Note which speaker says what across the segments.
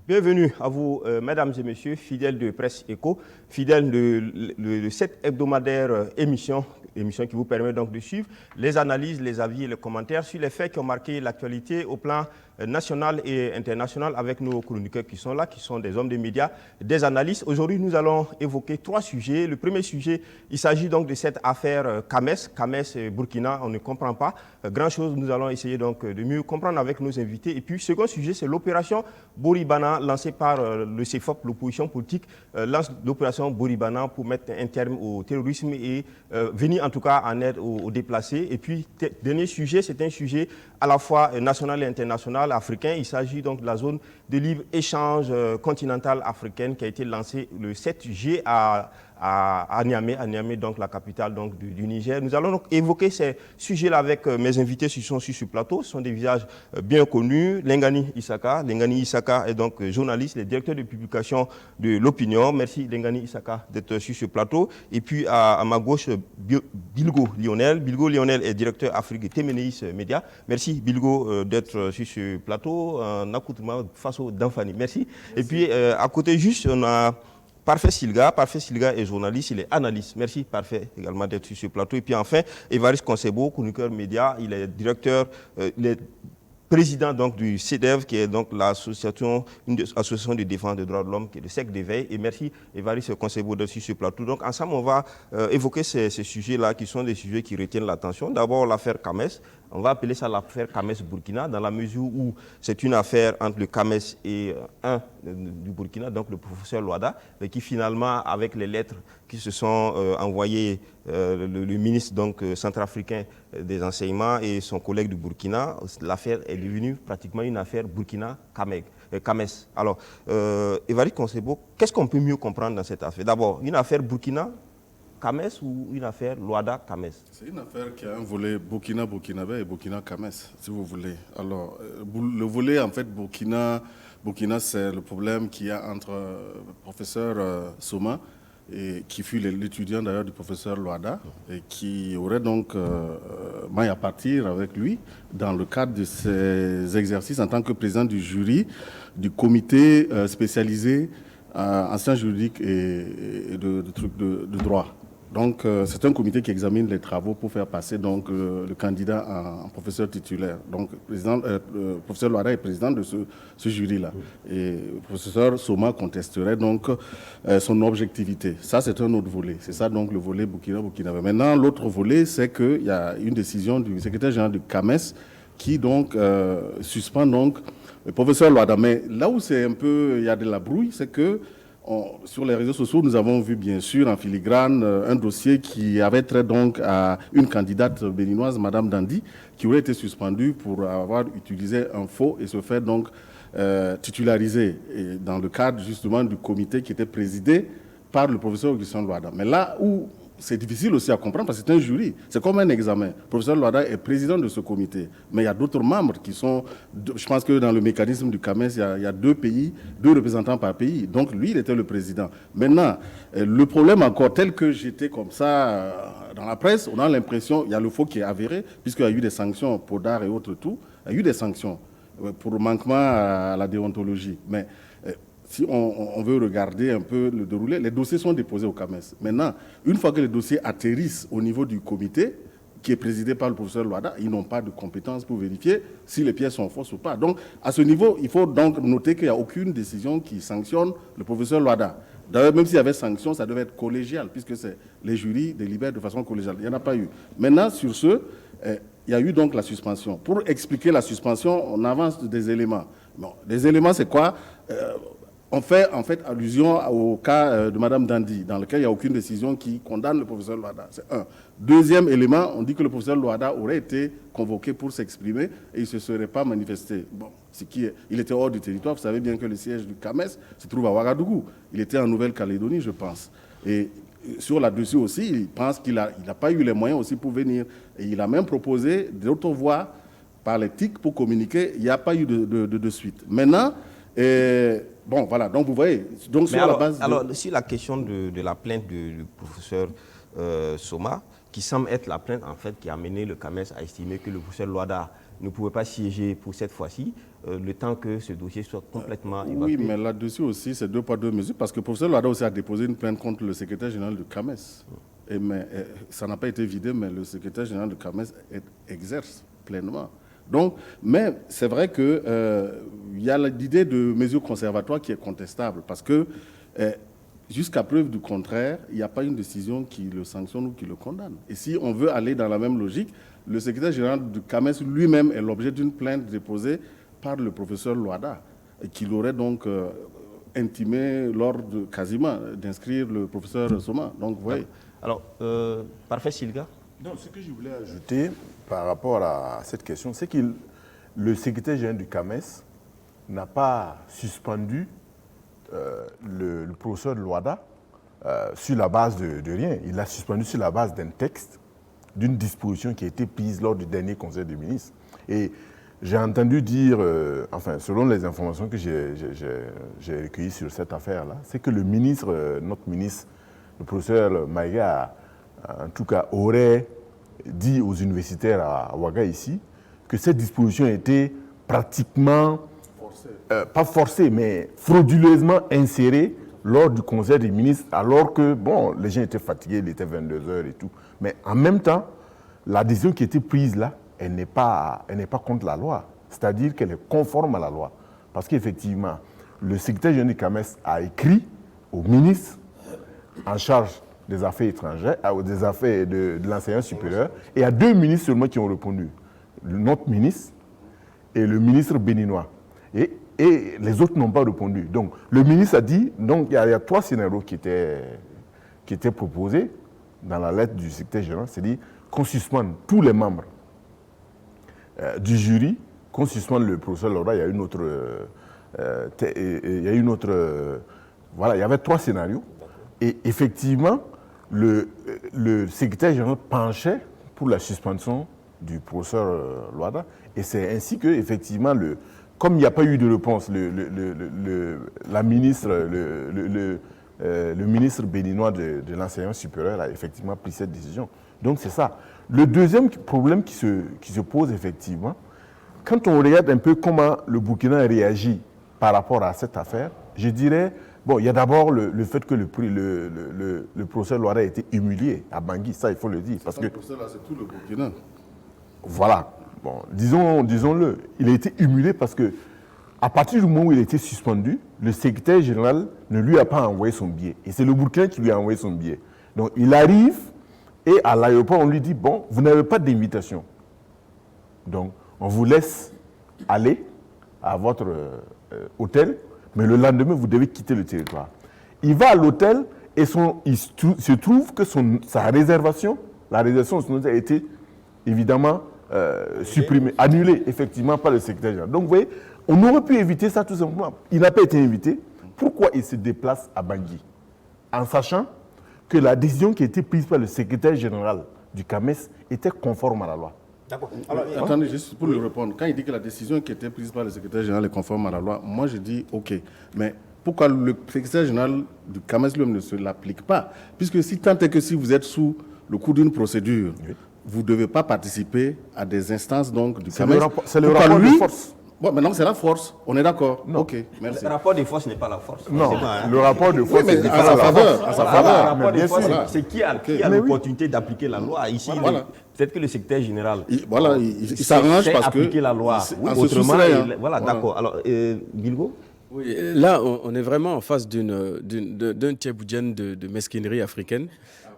Speaker 1: Bienvenue à vous, mesdames et messieurs, fidèles de Presse Éco, fidèles de cette hebdomadaire émission qui vous permet donc de suivre les analyses, les avis et les commentaires sur les faits qui ont marqué l'actualité au plan national et international avec nos chroniqueurs qui sont là, qui sont des hommes des médias, des analystes. Aujourd'hui, nous allons évoquer 3 sujets. Le premier sujet, il s'agit donc de cette affaire Kames et Burkina, on ne comprend pas grand-chose. Nous allons essayer donc de mieux comprendre avec nos invités. Et puis, second sujet, c'est l'opération Boribana lancée par le CFOP, l'opposition politique, lance l'opération Boribana pour mettre un terme au terrorisme et venir en tout cas en aide aux déplacés. Et puis, dernier sujet, c'est un sujet à la fois national et international africain. Il s'agit donc de la zone de libre-échange continentale africaine qui a été lancée le 7 juillet à Niamey, donc la capitale donc, du Niger. Nous allons donc évoquer ces sujets-là avec mes invités qui sont sur ce plateau. Ce sont des visages bien connus. Lengani Issaka est donc journaliste, le directeur de publication de l'Opinion. Merci Lengani Issaka d'être sur ce plateau. Et puis à ma gauche, Bilgo Lionel. Bilgo Lionel est directeur Afrique de Temeneis Média. Merci Bilgo d'être sur ce plateau en accoutrement face au Danfani. Merci. Et puis à côté juste, on a Parfait Silga est journaliste, il est analyste. Merci Parfait également d'être sur ce plateau. Et puis enfin, Évariste Konsebo, chroniqueur média, il est directeur, il est président donc, du CEDEV, qui est donc une association de défense des droits de l'homme, qui est le SEC d'éveil. Et merci Évariste Konsebo d'être sur ce plateau. Donc ensemble, on va évoquer ces sujets-là qui sont des sujets qui retiennent l'attention. D'abord l'affaire Kames. On va appeler ça l'affaire Kames-Burkina, dans la mesure où c'est une affaire entre le Kames et un du Burkina, donc le professeur Loada, qui finalement, avec les lettres qui se sont envoyées, le ministre donc, centrafricain des enseignements et son collègue du Burkina, l'affaire est devenue pratiquement une affaire Burkina-Kames. Alors, Évariste Konsebo, qu'est-ce qu'on peut mieux comprendre dans cette affaire? D'abord, une affaire Burkina Kames ou une affaire Loada-Kames?
Speaker 2: C'est une affaire qui a un volet Burkina-Burkinabé et Burkina-Kames, si vous voulez. Alors, le volet, en fait, Burkina, c'est le problème qu'il y a entre le professeur Soma, et qui fut l'étudiant d'ailleurs du professeur Loada, et qui aurait donc maille à partir avec lui dans le cadre de ses exercices en tant que président du jury du comité spécialisé en sciences juridiques et de trucs de droit. Donc, c'est un comité qui examine les travaux pour faire passer donc, le candidat en professeur titulaire. Donc, le professeur Loada est président de ce jury-là. Et le professeur Soma contesterait donc son objectivité. Ça, c'est un autre volet. C'est ça donc le volet Burkina-Burkinabé. Maintenant, l'autre volet, c'est qu'il y a une décision du secrétaire général du CAMES qui donc suspend donc le professeur Loada. Mais là où c'est un peu, il y a de la brouille, c'est que sur les réseaux sociaux, nous avons vu bien sûr en filigrane un dossier qui avait trait donc à une candidate béninoise, Madame Dandi, qui aurait été suspendue pour avoir utilisé un faux et se faire donc titulariser dans le cadre justement du comité qui était présidé par le professeur Augustin Loada. Mais là où c'est difficile aussi à comprendre parce que c'est un jury, c'est comme un examen. Le professeur Loada est président de ce comité, mais il y a d'autres membres qui sont, je pense que dans le mécanisme du CAMES, il y a 2 pays, 2 représentants par pays. Donc lui, il était le président. Maintenant, le problème encore, tel que j'étais comme ça dans la presse, on a l'impression, il y a le faux qui est avéré, puisqu'il y a eu des sanctions pour d'art et autres tout, il y a eu des sanctions pour manquement à la déontologie. Mais si on veut regarder un peu le déroulé, les dossiers sont déposés au CAMES. Maintenant, une fois que les dossiers atterrissent au niveau du comité, qui est présidé par le professeur Loada, ils n'ont pas de compétences pour vérifier si les pièces sont fausses ou pas. Donc, à ce niveau, il faut donc noter qu'il n'y a aucune décision qui sanctionne le professeur Loada. D'ailleurs, même s'il y avait sanction, ça devait être collégial, puisque les jurys délibèrent de façon collégiale. Il n'y en a pas eu. Maintenant, sur ce, il y a eu donc la suspension. Pour expliquer la suspension, on avance des éléments. Bon, les éléments, c'est quoi? On fait en fait allusion au cas de Mme Dandi, dans lequel il n'y a aucune décision qui condamne le professeur Loada. C'est un. Deuxième élément, on dit que le professeur Loada aurait été convoqué pour s'exprimer et il ne se serait pas manifesté. Bon, il était hors du territoire. Vous savez bien que le siège du CAMES se trouve à Ouagadougou. Il était en Nouvelle-Calédonie, je pense. Et sur là-dessus aussi, il pense qu'il n'a pas eu les moyens aussi pour venir. Et il a même proposé d'autres voies par l'éthique pour communiquer. Il n'y a pas eu de suite. Maintenant, bon, voilà, donc vous voyez. Donc,
Speaker 1: sur la question de la plainte du professeur Soma, qui semble être la plainte en fait qui a amené le CAMES à estimer que le professeur Loada ne pouvait pas siéger pour cette fois-ci, le temps que ce dossier soit complètement évacué.
Speaker 2: Oui, mais là-dessus aussi, c'est 2 poids 2 mesures, parce que le professeur Loada aussi a déposé une plainte contre le secrétaire général du CAMES. Ça n'a pas été vidé, mais le secrétaire général du CAMES exerce pleinement. Donc, mais c'est vrai qu'il y a l'idée de mesures conservatoires qui est contestable, parce que jusqu'à preuve du contraire, il n'y a pas une décision qui le sanctionne ou qui le condamne. Et si on veut aller dans la même logique, le secrétaire général du CAMES lui-même est l'objet d'une plainte déposée par le professeur Loada, qu'il aurait donc intimé quasiment d'inscrire le professeur Soma. Donc, vous voyez.
Speaker 1: Alors, parfait, Silga.
Speaker 3: Non, ce que je voulais ajouter par rapport à cette question, c'est que le secrétaire général du CAMES n'a pas suspendu le professeur Loada sur la base de rien. Il l'a suspendu sur la base d'un texte, d'une disposition qui a été prise lors du dernier Conseil des ministres. Et j'ai entendu dire, enfin, selon les informations que j'ai recueillies sur cette affaire-là, c'est que le ministre, notre ministre, le professeur Maïga, en tout cas, aurait dit aux universitaires à Ouaga ici que cette disposition était pratiquement, pas forcée, mais frauduleusement insérée lors du Conseil des ministres, alors que, bon, les gens étaient fatigués, il était 22h et tout. Mais en même temps, la décision qui était prise là, elle n'est pas contre la loi. C'est-à-dire qu'elle est conforme à la loi. Parce qu'effectivement, le secrétaire général du CAMES a écrit au ministre en charge des affaires étrangères, des affaires de l'enseignement supérieur, et il y a 2 ministres seulement qui ont répondu. Notre ministre et le ministre béninois. Et les autres n'ont pas répondu. Donc, le ministre a dit, donc il y a 3 scénarios qui étaient proposés dans la lettre du secrétaire général, c'est-à-dire qu'on suspende tous les membres du jury, qu'on suspende le professeur Loada. Il y a une autre, voilà, il y avait 3 scénarios. Et effectivement, le secrétaire général penchait pour la suspension du professeur Loada. Et c'est ainsi que, effectivement, comme il n'y a pas eu de réponse, le ministre béninois de l'enseignement supérieur a effectivement pris cette décision. Donc c'est ça. Le deuxième problème qui se pose effectivement, quand on regarde un peu comment le Burkina réagit par rapport à cette affaire, je dirais, bon, il y a d'abord le fait que le professeur Loada a été humilié à Bangui, ça il faut le dire. Parce que
Speaker 2: le professeur là, c'est tout le Burkina.
Speaker 3: Voilà. Bon, disons-le, il a été humilié parce que à partir du moment où il a été suspendu, le secrétaire général ne lui a pas envoyé son billet. Et c'est le Burkina qui lui a envoyé son billet. Donc il arrive et à l'aéroport, on lui dit, bon, vous n'avez pas d'invitation. Donc on vous laisse aller à votre hôtel, mais le lendemain, vous devez quitter le territoire. Il va à l'hôtel et il se trouve que sa réservation, la réservation de son hôtel a été évidemment supprimée, annulée effectivement par le secrétaire général. Donc vous voyez, on aurait pu éviter ça tout simplement. Il n'a pas été invité. Pourquoi il se déplace à Bangui? En sachant que la décision qui a été prise par le secrétaire général du CAMES était conforme à la loi.
Speaker 1: D'accord.
Speaker 2: Alors, attendez, juste pour lui répondre. Quand il dit que la décision qui a été prise par le secrétaire général est conforme à la loi, moi je dis OK. Mais pourquoi le secrétaire général du CAMES lui-même ne se l'applique pas? Puisque si tant est que si vous êtes sous le coup d'une procédure, oui, vous ne devez pas participer à des instances donc, du CAMES.
Speaker 3: C'est le rapport de force.
Speaker 2: Bon, maintenant c'est la force, on est d'accord. OK, merci.
Speaker 1: Le rapport de force n'est pas la force.
Speaker 3: Non, le rapport de force,
Speaker 2: oui, mais à sa faveur. À sa faveur.
Speaker 1: Le rapport de force, c'est qui a l'opportunité d'appliquer la loi. Ici,
Speaker 2: voilà.
Speaker 1: Peut-être que le secrétaire général
Speaker 2: il s'arrange parce que
Speaker 1: appliquer la loi.
Speaker 2: Oui,
Speaker 1: autrement, voilà, d'accord. Alors, Bilgo?
Speaker 4: Oui, là, on est vraiment en face d'un tchéboudjen de mesquinerie africaine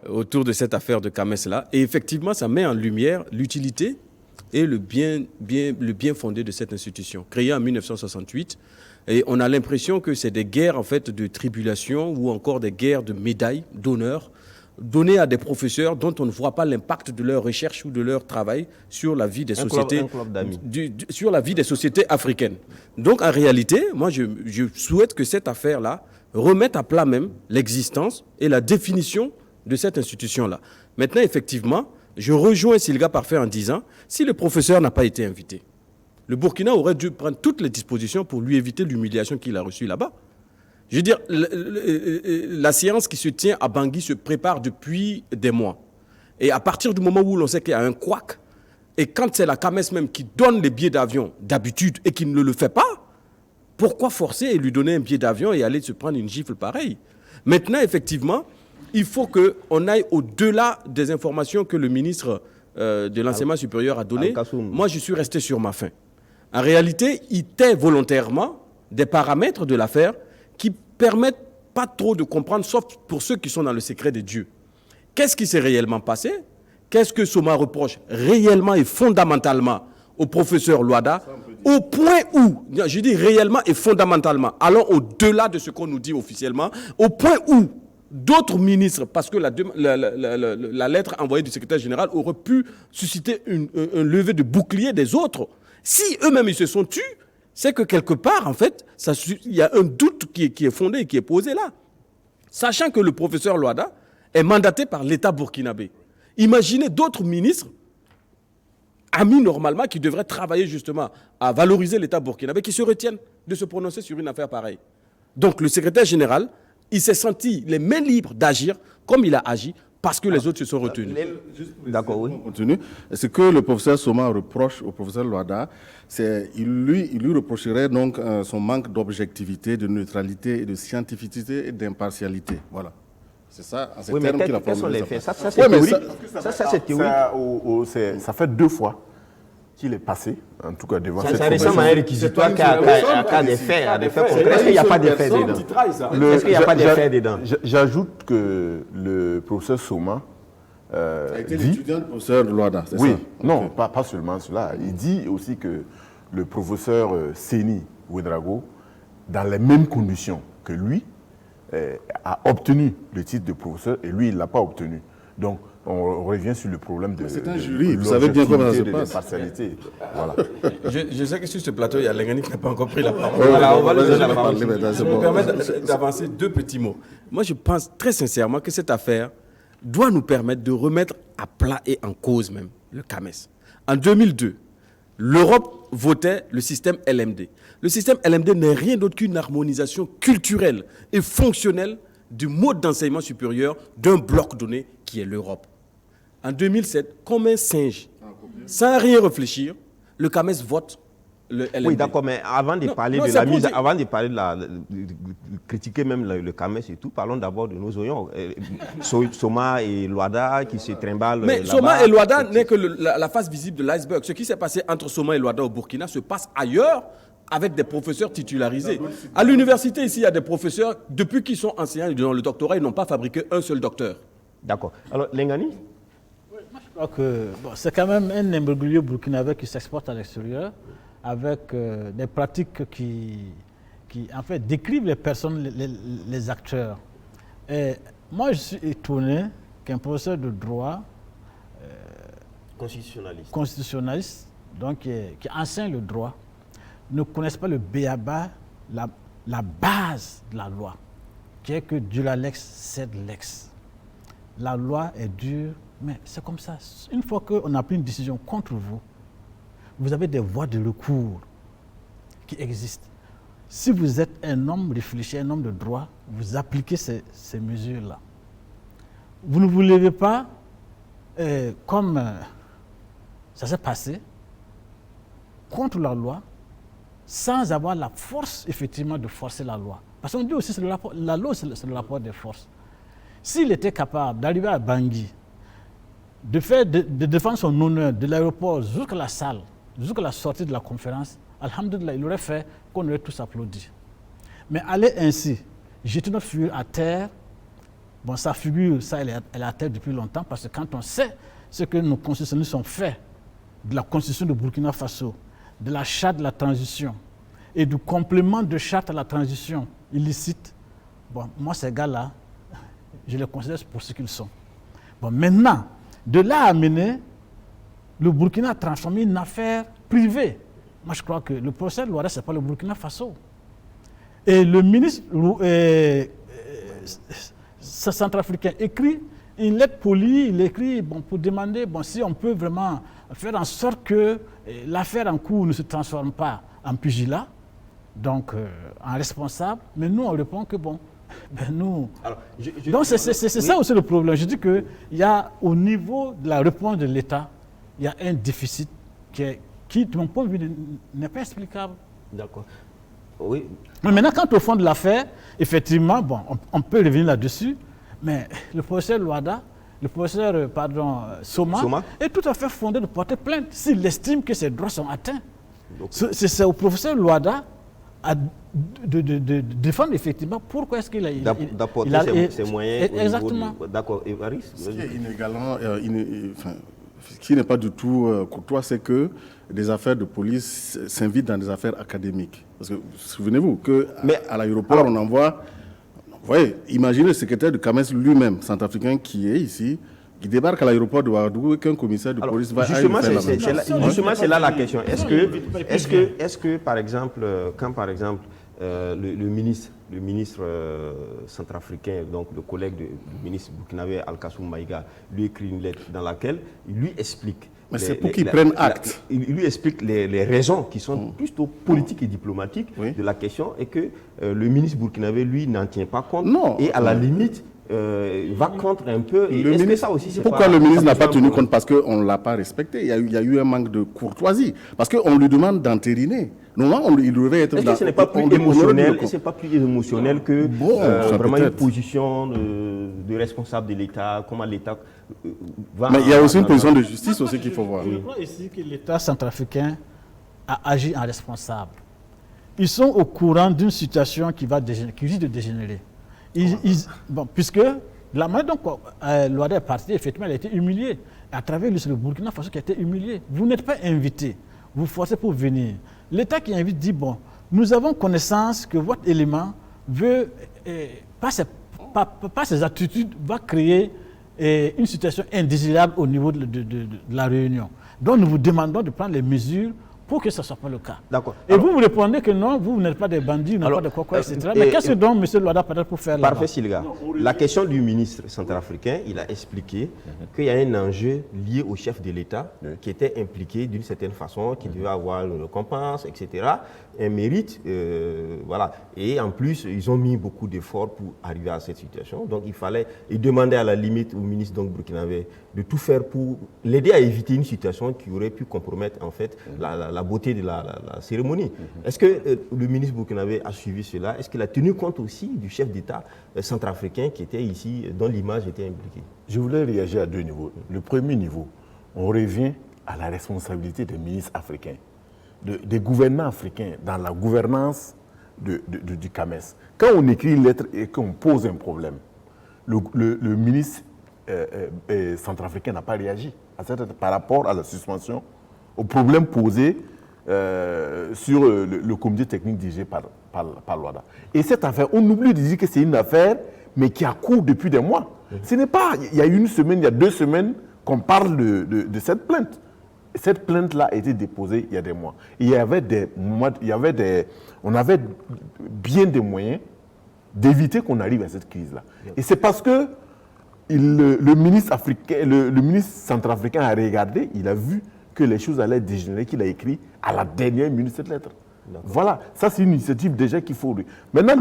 Speaker 4: autour de cette affaire de CAMES-là. Et effectivement, ça met en lumière l'utilité et le bien fondé de cette institution, créée en 1968. Et on a l'impression que c'est des guerres en fait, de tribulation ou encore des guerres de médailles, d'honneur, données à des professeurs dont on ne voit pas l'impact de leur recherche ou de leur travail sur la vie des sociétés, sur la vie des sociétés africaines. Donc en réalité, moi je souhaite que cette affaire-là remette à plat même l'existence et la définition de cette institution-là. Maintenant, effectivement, je rejoins Silga Parfait en disant, si le professeur n'a pas été invité, le Burkina aurait dû prendre toutes les dispositions pour lui éviter l'humiliation qu'il a reçue là-bas. Je veux dire, la séance qui se tient à Bangui se prépare depuis des mois. Et à partir du moment où l'on sait qu'il y a un couac, et quand c'est la CAMES même qui donne les billets d'avion d'habitude et qui ne le fait pas, pourquoi forcer et lui donner un billet d'avion et aller se prendre une gifle pareille? Maintenant, effectivement, il faut qu'on aille au-delà des informations que le ministre de l'enseignement supérieur a données. Moi, je suis resté sur ma faim. En réalité, il tait volontairement des paramètres de l'affaire qui permettent pas trop de comprendre, sauf pour ceux qui sont dans le secret de Dieu. Qu'est-ce qui s'est réellement passé? Qu'est-ce que Soma reproche réellement et fondamentalement au professeur Loada, au point où, je dis réellement et fondamentalement, allons au-delà de ce qu'on nous dit officiellement, au point où d'autres ministres, parce que la lettre envoyée du secrétaire général aurait pu susciter un lever de bouclier des autres. Si eux-mêmes ils se sont tus, c'est que quelque part, en fait, il y a un doute qui est fondé, qui est posé là. Sachant que le professeur Loada est mandaté par l'État burkinabé. Imaginez d'autres ministres, amis normalement, qui devraient travailler justement à valoriser l'État burkinabé, qui se retiennent de se prononcer sur une affaire pareille. Donc le secrétaire général, il s'est senti les mains libres d'agir comme il a agi parce que les autres se sont retenus.
Speaker 1: D'accord, oui.
Speaker 2: Ce que le professeur Soma reproche au professeur Loada, il lui reprocherait donc son manque d'objectivité, de neutralité, et de scientificité et d'impartialité. Voilà. C'est ça, en ces termes qu'il a
Speaker 1: quels sont les
Speaker 2: formulé.
Speaker 1: faits? Ça, c'est théorique. C'est théorique.
Speaker 3: Ça fait 2 fois qu'il est passé, en tout cas devant cette
Speaker 1: Ça ressemble à un réquisitoire qui a des faits, concrets. Est-ce qu'il n'y a pas de faits dedans? Est-ce qu'il n'y a pas de faits dedans?
Speaker 3: J'ajoute que le professeur Soma
Speaker 2: a été
Speaker 3: dit...
Speaker 2: l'étudiant du professeur Loada, c'est
Speaker 3: Oui,
Speaker 2: ça?
Speaker 3: non, pas seulement cela. Il dit aussi que le professeur Seni Ouedraogo, dans les mêmes conditions que lui, a obtenu le titre de professeur et lui, il ne l'a pas obtenu. Donc, on revient sur le problème de...
Speaker 2: C'est un jury, vous savez bien comment ça se passe.
Speaker 3: Partialité. Voilà.
Speaker 4: Je sais que sur ce plateau, il y a Lengani qui n'a pas encore pris la parole.
Speaker 2: Voilà,
Speaker 4: on va lui donner la parole.
Speaker 2: Je
Speaker 4: me permets d'avancer 2 petits mots. Moi, je pense très sincèrement que cette affaire doit nous permettre de remettre à plat et en cause même le CAMES. En 2002, l'Europe votait le système LMD. Le système LMD n'est rien d'autre qu'une harmonisation culturelle et fonctionnelle du mode d'enseignement supérieur d'un bloc donné qui est l'Europe. En 2007, comme un singe, sans rien réfléchir, le CAMES vote le LMD.
Speaker 1: Oui, d'accord, mais avant de parler de critiquer même le CAMES et tout, parlons d'abord de nos oignons. Soma et Loada qui se trimballent.
Speaker 4: Mais Soma et Loada n'est que la face visible de l'iceberg. Ce qui s'est passé entre Soma et Loada au Burkina se passe ailleurs avec des professeurs titularisés. À l'université, ici, il y a des professeurs, depuis qu'ils sont enseignants dans le doctorat, ils n'ont pas fabriqué un seul docteur.
Speaker 1: D'accord. Alors, Lengani?
Speaker 5: Moi, je crois que c'est quand même un imbroglio burkinabé qui s'exporte à l'extérieur avec des pratiques qui en fait, décrivent les personnes, les acteurs. Et moi, je suis étonné qu'un professeur de droit constitutionnaliste donc, qui enseigne le droit, ne connaissent pas le b.a.-ba, la base de la loi, qui est que Dieu la lex sed lex. La loi est dure, mais c'est comme ça. Une fois qu'on a pris une décision contre vous, vous avez des voies de recours qui existent. Si vous êtes un homme réfléchi, un homme de droit, vous appliquez ces mesures-là. Vous ne vous levez pas comme ça s'est passé contre la loi, sans avoir la force, effectivement, de forcer la loi. Parce qu'on dit aussi que la loi, c'est le rapport des forces. S'il était capable d'arriver à Bangui, de défendre son honneur de l'aéroport jusqu'à la salle, jusqu'à la sortie de la conférence, alhamdoulilah, il aurait fait qu'on aurait tous applaudi. Mais aller ainsi, jeter notre figure à terre, bon, sa figure, ça, elle est à terre depuis longtemps, parce que quand on sait ce que nos constitutionnalistes ont fait de la constitution de Burkina Faso, de la charte de la transition et du complément de charte à la transition illicite, bon, moi, ces gars-là, je les considère pour ce qu'ils sont. Bon, maintenant, de là à mener, le Burkina a transformé une affaire privée. Moi, je crois que le procès de Loada, ce n'est pas le Burkina Faso. Et le ministre centrafricain écrit une lettre polie, il écrit pour demander si on peut vraiment faire en sorte que l'affaire en cours ne se transforme pas en pugilat, donc en responsable. Mais nous, on répond que Ben nous.
Speaker 1: Alors,
Speaker 5: Donc c'est ça aussi le problème. Je dis qu'il y a au niveau de la réponse de l'État, il y a un déficit qui, de mon point de vue, n'est pas explicable.
Speaker 1: D'accord. Oui.
Speaker 5: Mais maintenant, quant au fond de l'affaire, effectivement, bon, on peut revenir là-dessus, mais le professeur Loada, le professeur Soma est tout à fait fondé de porter plainte s'il estime que ses droits sont atteints. C'est au professeur Loada de défendre effectivement pourquoi est-ce qu'il a...
Speaker 1: D'apporter ses moyens.
Speaker 5: Exactement.
Speaker 1: D'accord. Évariste.
Speaker 2: Ce qui est inégalement, qui n'est pas du tout courtois, c'est que des affaires de police s'invitent dans des affaires académiques. Parce que, souvenez-vous, qu'à l'aéroport, on envoie... Vous voyez, imaginez le secrétaire de CAMES lui-même, centrafricain, qui est ici, qui débarque à l'aéroport de Ouagadougou et qu'un commissaire de police va
Speaker 1: justement,
Speaker 2: aller faire la même chose.
Speaker 1: Justement, c'est là la question. Est-ce que par exemple, quand par exemple le ministre centrafricain, donc le collègue du ministre burkinabé Al-Kassoum Maïga, lui écrit une lettre dans laquelle il lui explique.
Speaker 2: Mais c'est pour qu'il prenne acte.
Speaker 1: Il lui explique les raisons qui sont plutôt politiques et diplomatiques de la question et que le ministre burkinabé, lui, n'en tient pas compte.
Speaker 2: Non.
Speaker 1: Et à la limite, va contre un peu.
Speaker 2: Est-ce que ça aussi, pourquoi le ministre n'a pas tenu compte? Parce qu'on ne l'a pas respecté. Il y a eu un manque de courtoisie. Parce qu'on lui demande d'entériner. Normalement, il devait être...
Speaker 1: Est-ce que ce n'est pas plus émotionnel, que vraiment une position de responsable de l'État? Comment l'État va...
Speaker 2: Mais il y a aussi une position de justice aussi qu'il faut voir.
Speaker 5: Je crois ici que l'État centrafricain a agi en responsable. Ils sont au courant d'une situation qui risque de dégénérer. Puisque la manière dont Loada est parti, effectivement, elle a été humiliée. À travers le Burkina Faso qui a été humilié. Vous n'êtes pas invité, vous forcez pour venir. L'État qui invite dit, bon, nous avons connaissance que votre élément veut, par ses attitudes, va créer une situation indésirable au niveau de la Réunion. Donc nous vous demandons de prendre les mesures pour que ce ne soit pas le cas.
Speaker 1: D'accord.
Speaker 5: Et vous répondez que non, vous n'êtes pas des bandits, vous n'êtes pas de quoi, etc. Mais qu'est-ce que donc M. Loada peut-être pour faire là-bas?
Speaker 1: Parfait, Silga. La question du ministre centrafricain, il a expliqué qu'il y a un enjeu lié au chef de l'État qui était impliqué d'une certaine façon, qui devait avoir une récompense, etc. Un mérite, voilà. Et en plus, ils ont mis beaucoup d'efforts pour arriver à cette situation. Donc il demandait à la limite au ministre burkinabé de tout faire pour l'aider à éviter une situation qui aurait pu compromettre en fait la beauté de la cérémonie. Est-ce que le ministre burkinabé a suivi cela? Est-ce qu'il a tenu compte aussi du chef d'État centrafricain qui était ici, dont l'image était impliquée?
Speaker 3: Je voulais réagir à deux niveaux. Le premier niveau, on revient à la responsabilité des ministres africains, des gouvernants africains dans la gouvernance du CAMES. Quand on écrit une lettre et qu'on pose un problème, le ministre centrafricain n'a pas réagi par rapport à la suspension, au problème posé sur le comité technique dirigé par Loada. Et cette affaire, on oublie de dire que c'est une affaire, mais qui a cours depuis des mois. Ce n'est pas, il y a une semaine, il y a 2 semaines qu'on parle de cette plainte. Cette plainte-là a été déposée il y a des mois. Et on avait bien des moyens d'éviter qu'on arrive à cette crise-là. Et c'est parce que le ministre centrafricain a regardé, il a vu que les choses allaient dégénérer, qu'il a écrit à la dernière minute cette lettre. Voilà, ça c'est une initiative déjà qu'il faut... Maintenant,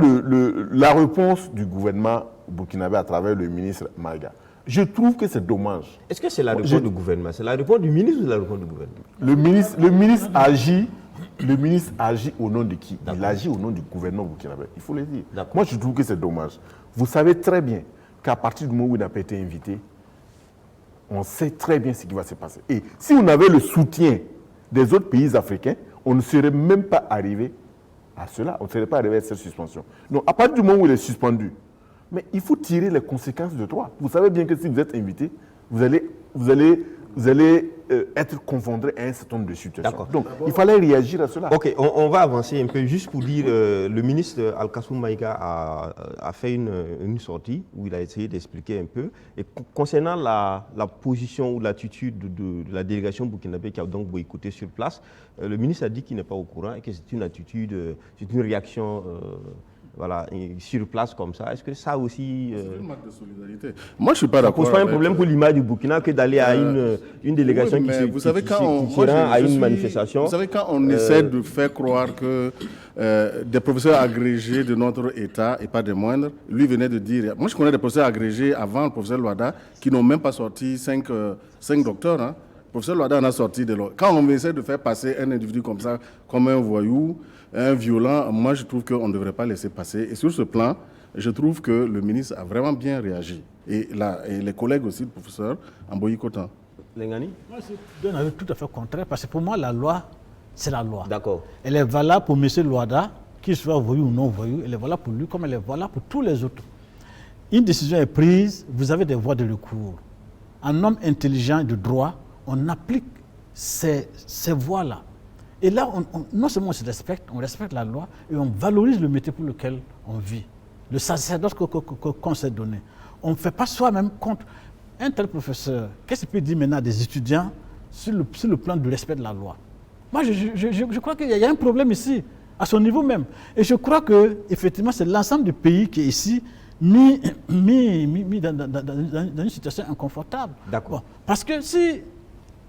Speaker 3: la réponse du gouvernement burkinabé à travers le ministre Maïga, je trouve que c'est dommage.
Speaker 1: Est-ce que c'est la réponse du gouvernement? C'est la réponse du ministre ou la réponse du gouvernement?
Speaker 3: Le ministre agit au nom de qui? Il agit au nom du gouvernement burkinabé, il faut le dire. Moi, je trouve que c'est dommage. Vous savez très bien qu'à partir du moment où il n'a pas été invité, on sait très bien ce qui va se passer. Et si on avait le soutien des autres pays africains, on ne serait même pas arrivé à cela. On ne serait pas arrivé à cette suspension. Donc, à partir du moment où il est suspendu, mais il faut tirer les conséquences de droit. Vous savez bien que si vous êtes invité, vous allez être confronté à un certain nombre de situations. Donc, il fallait réagir à cela.
Speaker 1: Ok, on va avancer un peu, juste pour dire, le ministre Al-Kassoum Maïga a fait une sortie où il a essayé d'expliquer un peu. Et concernant la position ou l'attitude de la délégation burkinabé qui a donc boycotté sur place, le ministre a dit qu'il n'est pas au courant et que c'est une attitude, c'est une réaction voilà, sur place comme ça. Est-ce que ça aussi...
Speaker 2: C'est une marque de solidarité. Moi, je ne suis pas
Speaker 1: ça
Speaker 2: d'accord.
Speaker 1: pose pas un problème pour l'image du Burkina que d'aller à une délégation
Speaker 2: oui,
Speaker 1: qui se,
Speaker 2: vous savez,
Speaker 1: qui
Speaker 2: quand
Speaker 1: se rend à une manifestation.
Speaker 2: Vous savez, quand on essaie de faire croire que des professeurs agrégés de notre État, et pas des moindres, lui venait de dire... Moi, je connais des professeurs agrégés avant le professeur Loada qui n'ont même pas sorti 5 docteurs. Hein. Le professeur Loada en a sorti de l'autre. Quand on essaie de faire passer un individu comme ça, comme un voyou, un violent, moi je trouve qu'on ne devrait pas laisser passer. Et sur ce plan, je trouve que le ministre a vraiment bien réagi. Et les collègues aussi, le professeur, en boycottant.
Speaker 1: Lengani?
Speaker 5: Moi, je donne un avis tout à fait contraire, parce que pour moi, la loi, c'est la loi.
Speaker 1: D'accord.
Speaker 5: Elle est valable pour M. Loada, qu'il soit voyou ou non voyou, elle est valable pour lui comme elle est valable pour tous les autres. Une décision est prise, vous avez des voies de recours. Un homme intelligent de droit, on applique ces voies-là. Et là, non seulement on se respecte, on respecte la loi et on valorise le métier pour lequel on vit. Le sacerdoce qu'on s'est donné. On ne fait pas soi-même contre un tel professeur. Qu'est-ce qu'il peut dire maintenant des étudiants sur le plan du respect de la loi? Moi, je crois qu'il y a un problème ici, à son niveau même. Et je crois qu'effectivement, c'est l'ensemble du pays qui est ici mis dans une situation inconfortable.
Speaker 1: D'accord.
Speaker 5: Bon, parce que si,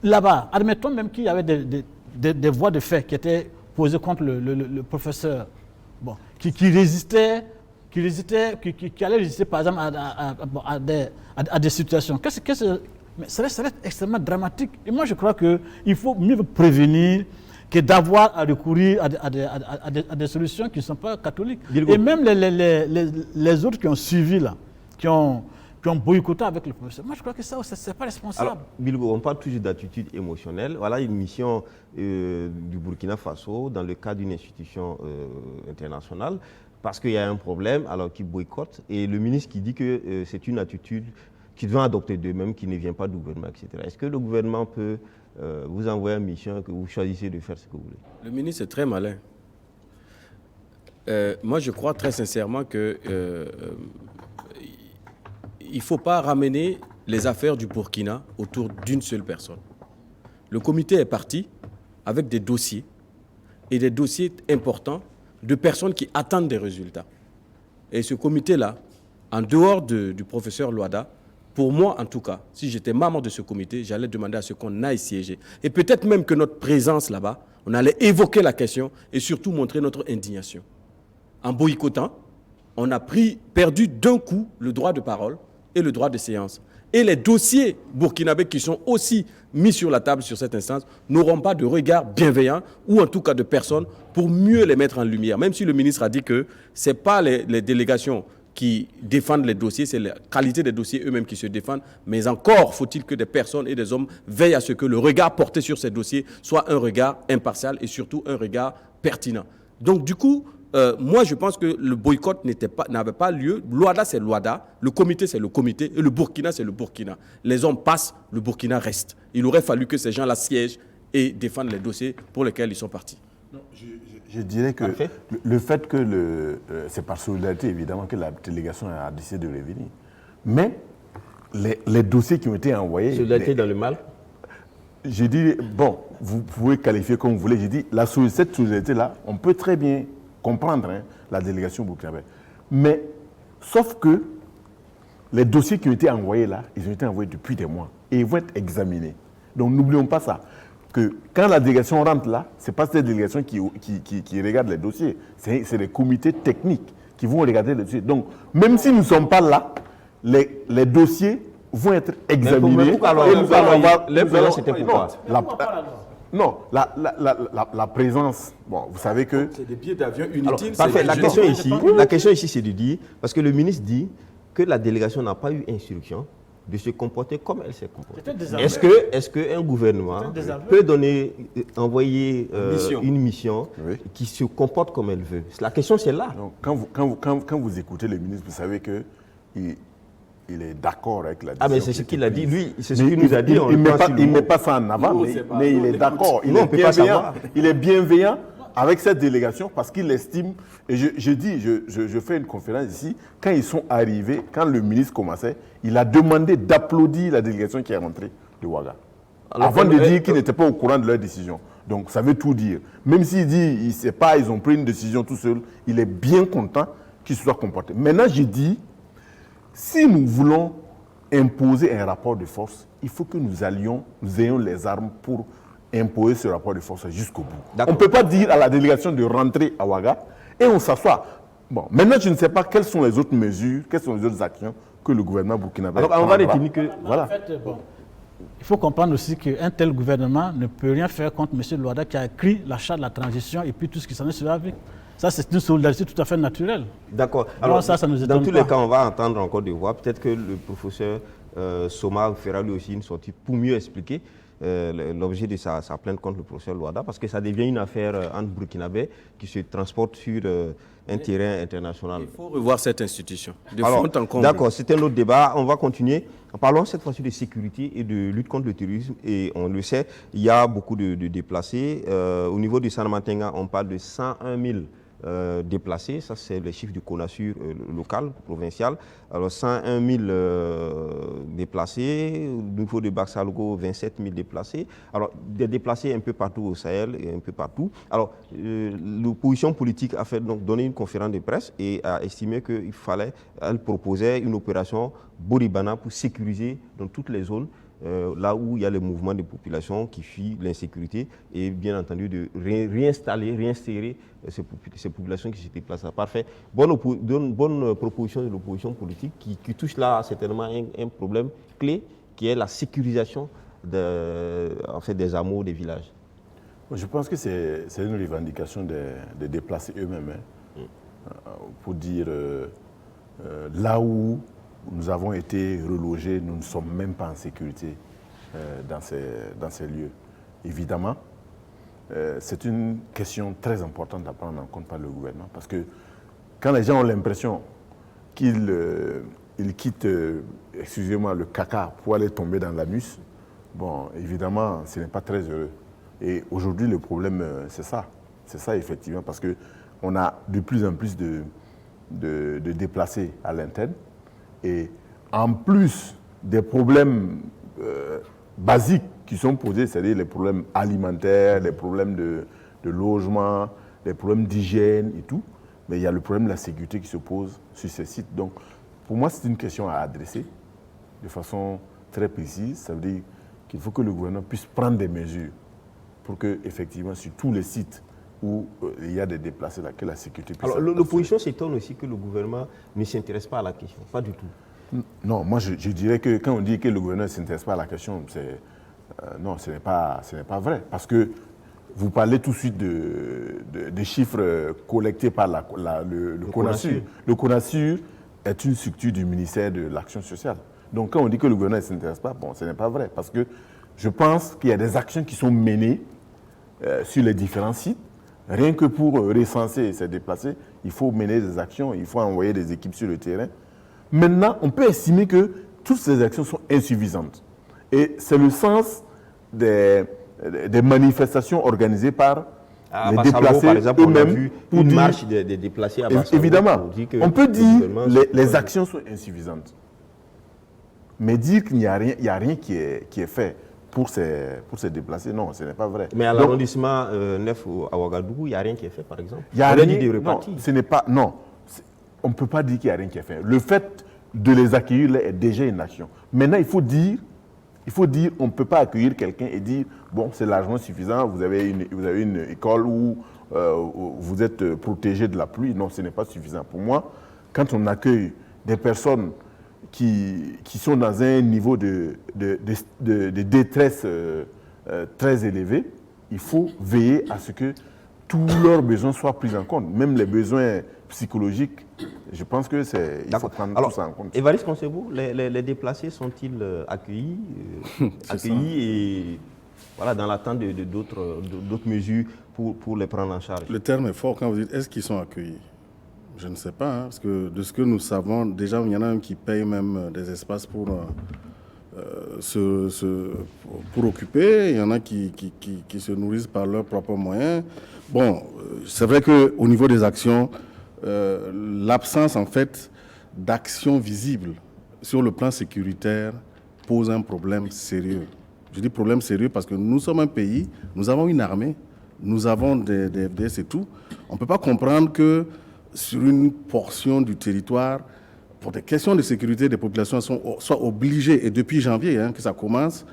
Speaker 5: là-bas, admettons même qu'il y avait des voies de fait qui étaient posées contre le professeur, bon, qui allaient résister par exemple à des situations. Mais ça reste extrêmement dramatique. Et moi je crois qu'il faut mieux prévenir que d'avoir à recourir à des solutions qui ne sont pas catholiques.
Speaker 1: Bilgo.
Speaker 5: Et même les autres qui ont suivi là, qui ont boycotté avec le professeur. Moi, je crois que ça, c'est pas responsable.
Speaker 1: Alors, Bilgo, on parle toujours d'attitude émotionnelle. Voilà une mission du Burkina Faso dans le cadre d'une institution internationale, parce qu'il y a un problème, alors qu'ils boycottent. Et le ministre qui dit que c'est une attitude qu'ils vont adopter d'eux-mêmes, qui ne vient pas du gouvernement, etc. Est-ce que le gouvernement peut vous envoyer une mission que vous choisissez de faire ce que vous voulez?
Speaker 4: Le ministre est très malin. Moi, je crois très sincèrement que il ne faut pas ramener les affaires du Burkina autour d'une seule personne. Le comité est parti avec des dossiers, et des dossiers importants de personnes qui attendent des résultats. Et ce comité-là, en dehors du professeur Loada, pour moi en tout cas, si j'étais membre de ce comité, j'allais demander à ce qu'on aille siéger. Et peut-être même que notre présence là-bas, on allait évoquer la question et surtout montrer notre indignation. En boycottant, on a perdu d'un coup le droit de parole et le droit de séance. Et les dossiers burkinabés qui sont aussi mis sur la table sur cette instance n'auront pas de regard bienveillant ou en tout cas de personnes pour mieux les mettre en lumière. Même si le ministre a dit que ce n'est pas les délégations qui défendent les dossiers, c'est la qualité des dossiers eux-mêmes qui se défendent. Mais encore faut-il que des personnes et des hommes veillent à ce que le regard porté sur ces dossiers soit un regard impartial et surtout un regard pertinent. Donc du coup, moi, je pense que le boycott n'avait pas lieu. Loada, c'est Loada. Le comité, c'est le comité. Et le Burkina, c'est le Burkina. Les hommes passent, le Burkina reste. Il aurait fallu que ces gens-là siègent et défendent les dossiers pour lesquels ils sont partis.
Speaker 3: Non, je dirais que le fait que c'est par solidarité, évidemment, que la délégation a décidé de revenir. Mais les dossiers qui ont été envoyés...
Speaker 1: Solidarité dans le mal?
Speaker 3: J'ai dit, bon, vous pouvez qualifier comme vous voulez. J'ai dit, cette solidarité-là, on peut très bien comprendre la délégation burkinabé. Mais, sauf que les dossiers qui ont été envoyés là, ils ont été envoyés depuis des mois et ils vont être examinés. Donc, n'oublions pas ça. Que quand la délégation rentre là, ce n'est pas cette délégation qui regarde les dossiers. C'est les comités techniques qui vont regarder les dossiers. Donc, même si nous ne sommes pas là, les dossiers vont être examinés.
Speaker 1: C'était pourquoi?
Speaker 3: Non, la présence, bon, vous savez que...
Speaker 4: C'est des billets d'avion inutiles.
Speaker 1: Parfait, la question ici, c'est de dire, parce que le ministre dit que la délégation n'a pas eu instruction de se comporter comme elle s'est comportée. Est-ce qu'un gouvernement peut envoyer une mission qui se comporte comme elle veut? La question, c'est là.
Speaker 3: Donc, quand vous écoutez le ministre, vous savez qu'il est d'accord avec la décision.
Speaker 1: Ah, mais c'est ce qu'il a dit. Lui, c'est ce qu'il nous a dit.
Speaker 3: Il ne met pas ça en avant, mais il est d'accord. Il est bienveillant avec cette délégation parce qu'il estime, et je fais une conférence ici, quand ils sont arrivés, quand le ministre commençait, il a demandé d'applaudir la délégation qui est rentrée de Ouaga. Avant de dire qu'ils n'étaient pas au courant de leur décision. Donc ça veut tout dire. Même s'il dit, ils ont pris une décision tout seul, il est bien content qui se soit comporté. Maintenant, j'ai dit, si nous voulons imposer un rapport de force, il faut que nous ayons les armes pour imposer ce rapport de force jusqu'au bout. On ne peut pas dire à la délégation de rentrer à Ouaga et on s'assoit. Bon, maintenant, je ne sais pas quelles sont les autres mesures, quelles sont les autres actions que le gouvernement burkinabé
Speaker 1: Alors, on va retenir que...
Speaker 3: Voilà.
Speaker 5: En fait, bon, il faut comprendre aussi qu'un tel gouvernement ne peut rien faire contre M. Loada qui a écrit la charte de la transition et puis tout ce qui s'en est suivi. Ça, c'est une solidarité tout à fait naturelle.
Speaker 1: D'accord. Alors,
Speaker 5: ça nous étonne
Speaker 1: dans tous
Speaker 5: pas.
Speaker 1: les cas, on va entendre encore des voix. Peut-être que le professeur Soma fera lui aussi une sortie pour mieux expliquer l'objet de sa plainte contre le professeur Loada, parce que ça devient une affaire entre Burkinabés qui se transporte sur un terrain international.
Speaker 4: Il faut revoir cette institution, de
Speaker 1: Alors,
Speaker 4: fond en comble.
Speaker 1: d'accord, c'est un autre débat. On va continuer. Parlons cette fois-ci de sécurité et de lutte contre le terrorisme. Et on le sait, il y a beaucoup de déplacés. Au niveau du Sanamatenga, on parle de 101 000 déplacés. Ça, c'est les chiffres du CONASUR local, provincial. Alors, 101 000 déplacés. Au niveau de Baksalgo, 27 000 déplacés. Alors, des déplacés un peu partout au Sahel et un peu partout. Alors, l'opposition politique a fait donc donner une conférence de presse et a estimé qu'il fallait, elle proposait une opération Boribana pour sécuriser dans toutes les zones là où il y a les mouvements de population qui fuient l'insécurité et bien entendu de réinsérer ces populations qui se déplacent. Parfait. Bonne proposition de l'opposition politique qui touche là certainement un problème clé qui est la sécurisation des hameaux, des villages.
Speaker 3: Je pense que c'est une revendication des déplacés eux-mêmes. Pour dire là où nous avons été relogés, nous ne sommes même pas en sécurité dans ces lieux. Évidemment, c'est une question très importante à prendre en compte par le gouvernement, parce que quand les gens ont l'impression qu'ils quittent, excusez-moi, le caca pour aller tomber dans l'anus, bon, évidemment, ce n'est pas très heureux. Et aujourd'hui, le problème, c'est ça. C'est ça, effectivement, parce qu'on a de plus en plus de déplacés à l'interne. Et en plus des problèmes basiques qui sont posés, c'est-à-dire les problèmes alimentaires, les problèmes de logement, les problèmes d'hygiène et tout, mais il y a le problème de la sécurité qui se pose sur ces sites. Donc, pour moi, c'est une question à adresser de façon très précise. Ça veut dire qu'il faut que le gouvernement puisse prendre des mesures pour que, effectivement, sur tous les sites où il y a des déplacés, là, que la sécurité puisse...
Speaker 1: Alors, l'opposition s'étonne aussi que le gouvernement ne s'intéresse pas à la question, pas du tout.
Speaker 3: Non, moi je dirais que quand on dit que le gouvernement ne s'intéresse pas à la question, non, ce n'est pas vrai. Parce que vous parlez tout de suite des chiffres collectés par le CONASUR. Le CONASUR est une structure du ministère de l'Action sociale. Donc quand on dit que le gouvernement ne s'intéresse pas, bon, ce n'est pas vrai. Parce que je pense qu'il y a des actions qui sont menées sur les différents sites. Rien que pour recenser ces déplacés, il faut mener des actions, il faut envoyer des équipes sur le terrain. Maintenant, on peut estimer que toutes ces actions sont insuffisantes. Et c'est le sens des manifestations organisées par les déplacés
Speaker 1: par exemple, on a
Speaker 3: eux-mêmes.
Speaker 1: vu une marche des déplacés à Bassalgo.
Speaker 3: Évidemment, on peut dire que les
Speaker 1: actions
Speaker 3: actions sont insuffisantes. Mais dire qu'il n'y a rien qui est fait pour se déplacer, non, ce n'est pas vrai.
Speaker 1: Mais à l'arrondissement 9 à Ouagadougou, il n'y a rien qui est fait, par exemple.
Speaker 3: Il y a
Speaker 1: on
Speaker 3: rien,
Speaker 1: a dit des repartis.
Speaker 3: Non, ce n'est pas... Non, on ne peut pas dire qu'il n'y a rien qui est fait. Le fait de les accueillir là est déjà une action. Maintenant, il faut dire, on ne peut pas accueillir quelqu'un et dire, bon, c'est largement suffisant, vous avez une école où vous êtes protégé de la pluie. Non, ce n'est pas suffisant. Pour moi, quand on accueille des personnes qui sont dans un niveau de détresse très élevé, il faut veiller à ce que tous leurs besoins soient pris en compte, même les besoins psychologiques. Je pense que il faut prendre tout ça en compte.
Speaker 1: Évariste Konsebou, les déplacés sont-ils accueillis et voilà, dans l'attente d'autres mesures pour les prendre en charge?
Speaker 2: Le terme est fort quand vous dites est-ce qu'ils sont accueillis? Je ne sais pas, parce que de ce que nous savons, déjà il y en a même qui payent même des espaces pour occuper, il y en a qui se nourrissent par leurs propres moyens. Bon, c'est vrai qu'au niveau des actions, l'absence en fait d'action visible sur le plan sécuritaire pose un problème sérieux. Je dis problème sérieux parce que nous sommes un pays, nous avons une armée, nous avons des FDS et tout. On ne peut pas comprendre que sur une portion du territoire, pour des questions de sécurité, des populations soient obligées, et depuis janvier que ça commence,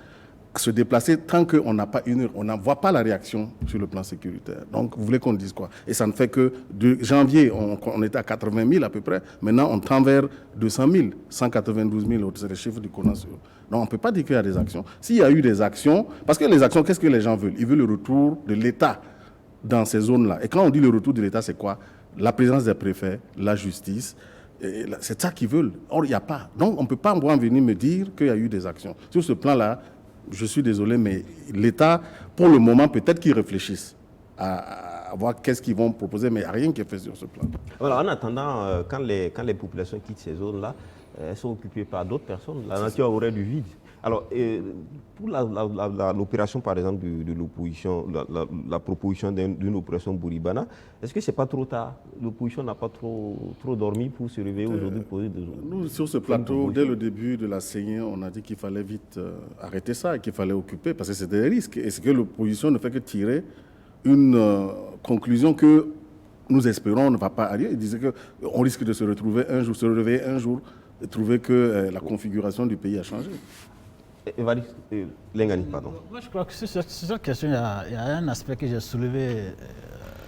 Speaker 2: à se déplacer tant qu'on n'a pas on n'en voit pas la réaction sur le plan sécuritaire. Donc, vous voulez qu'on dise quoi? Et ça ne fait que de janvier, on était à 80 000 à peu près. Maintenant, on tend vers 200 000, 192 000, c'est les chiffres du CONASUR. Donc, on ne peut pas dire qu'il y a des actions. S'il y a eu des actions, parce que les actions, qu'est-ce que les gens veulent? Ils veulent le retour de l'État dans ces zones-là. Et quand on dit le retour de l'État, c'est quoi? La présence des préfets, la justice. C'est ça qu'ils veulent. Or, il n'y a pas. Donc, on ne peut pas venir me dire qu'il y a eu des actions. Sur ce plan-là, je suis désolé, mais l'État, pour le moment, peut-être qu'ils réfléchissent à voir qu'est-ce qu'ils vont proposer, mais il n'y a rien qui est fait sur ce plan.
Speaker 1: Voilà, en attendant, quand les populations quittent ces zones-là, elles sont occupées par d'autres personnes. La nature aurait du vide. Alors, pour l'opération, par exemple, de l'opposition, la proposition d'une opération Bouribana, est-ce que ce n'est pas trop tard? L'opposition n'a pas trop dormi pour se réveiller aujourd'hui poser des autres.
Speaker 2: Nous, sur ce plateau, dès le début de la saignée, on a dit qu'il fallait vite arrêter ça et qu'il fallait occuper, parce que c'est des risques. Et c'est que l'opposition ne fait que tirer une conclusion que nous espérons ne va pas arriver. Il disait qu'on risque de se retrouver un jour, se réveiller un jour et trouver que la configuration du pays a changé.
Speaker 1: Évariste Lengani, pardon.
Speaker 5: Moi, je crois que sur cette question, il y a un aspect que j'ai soulevé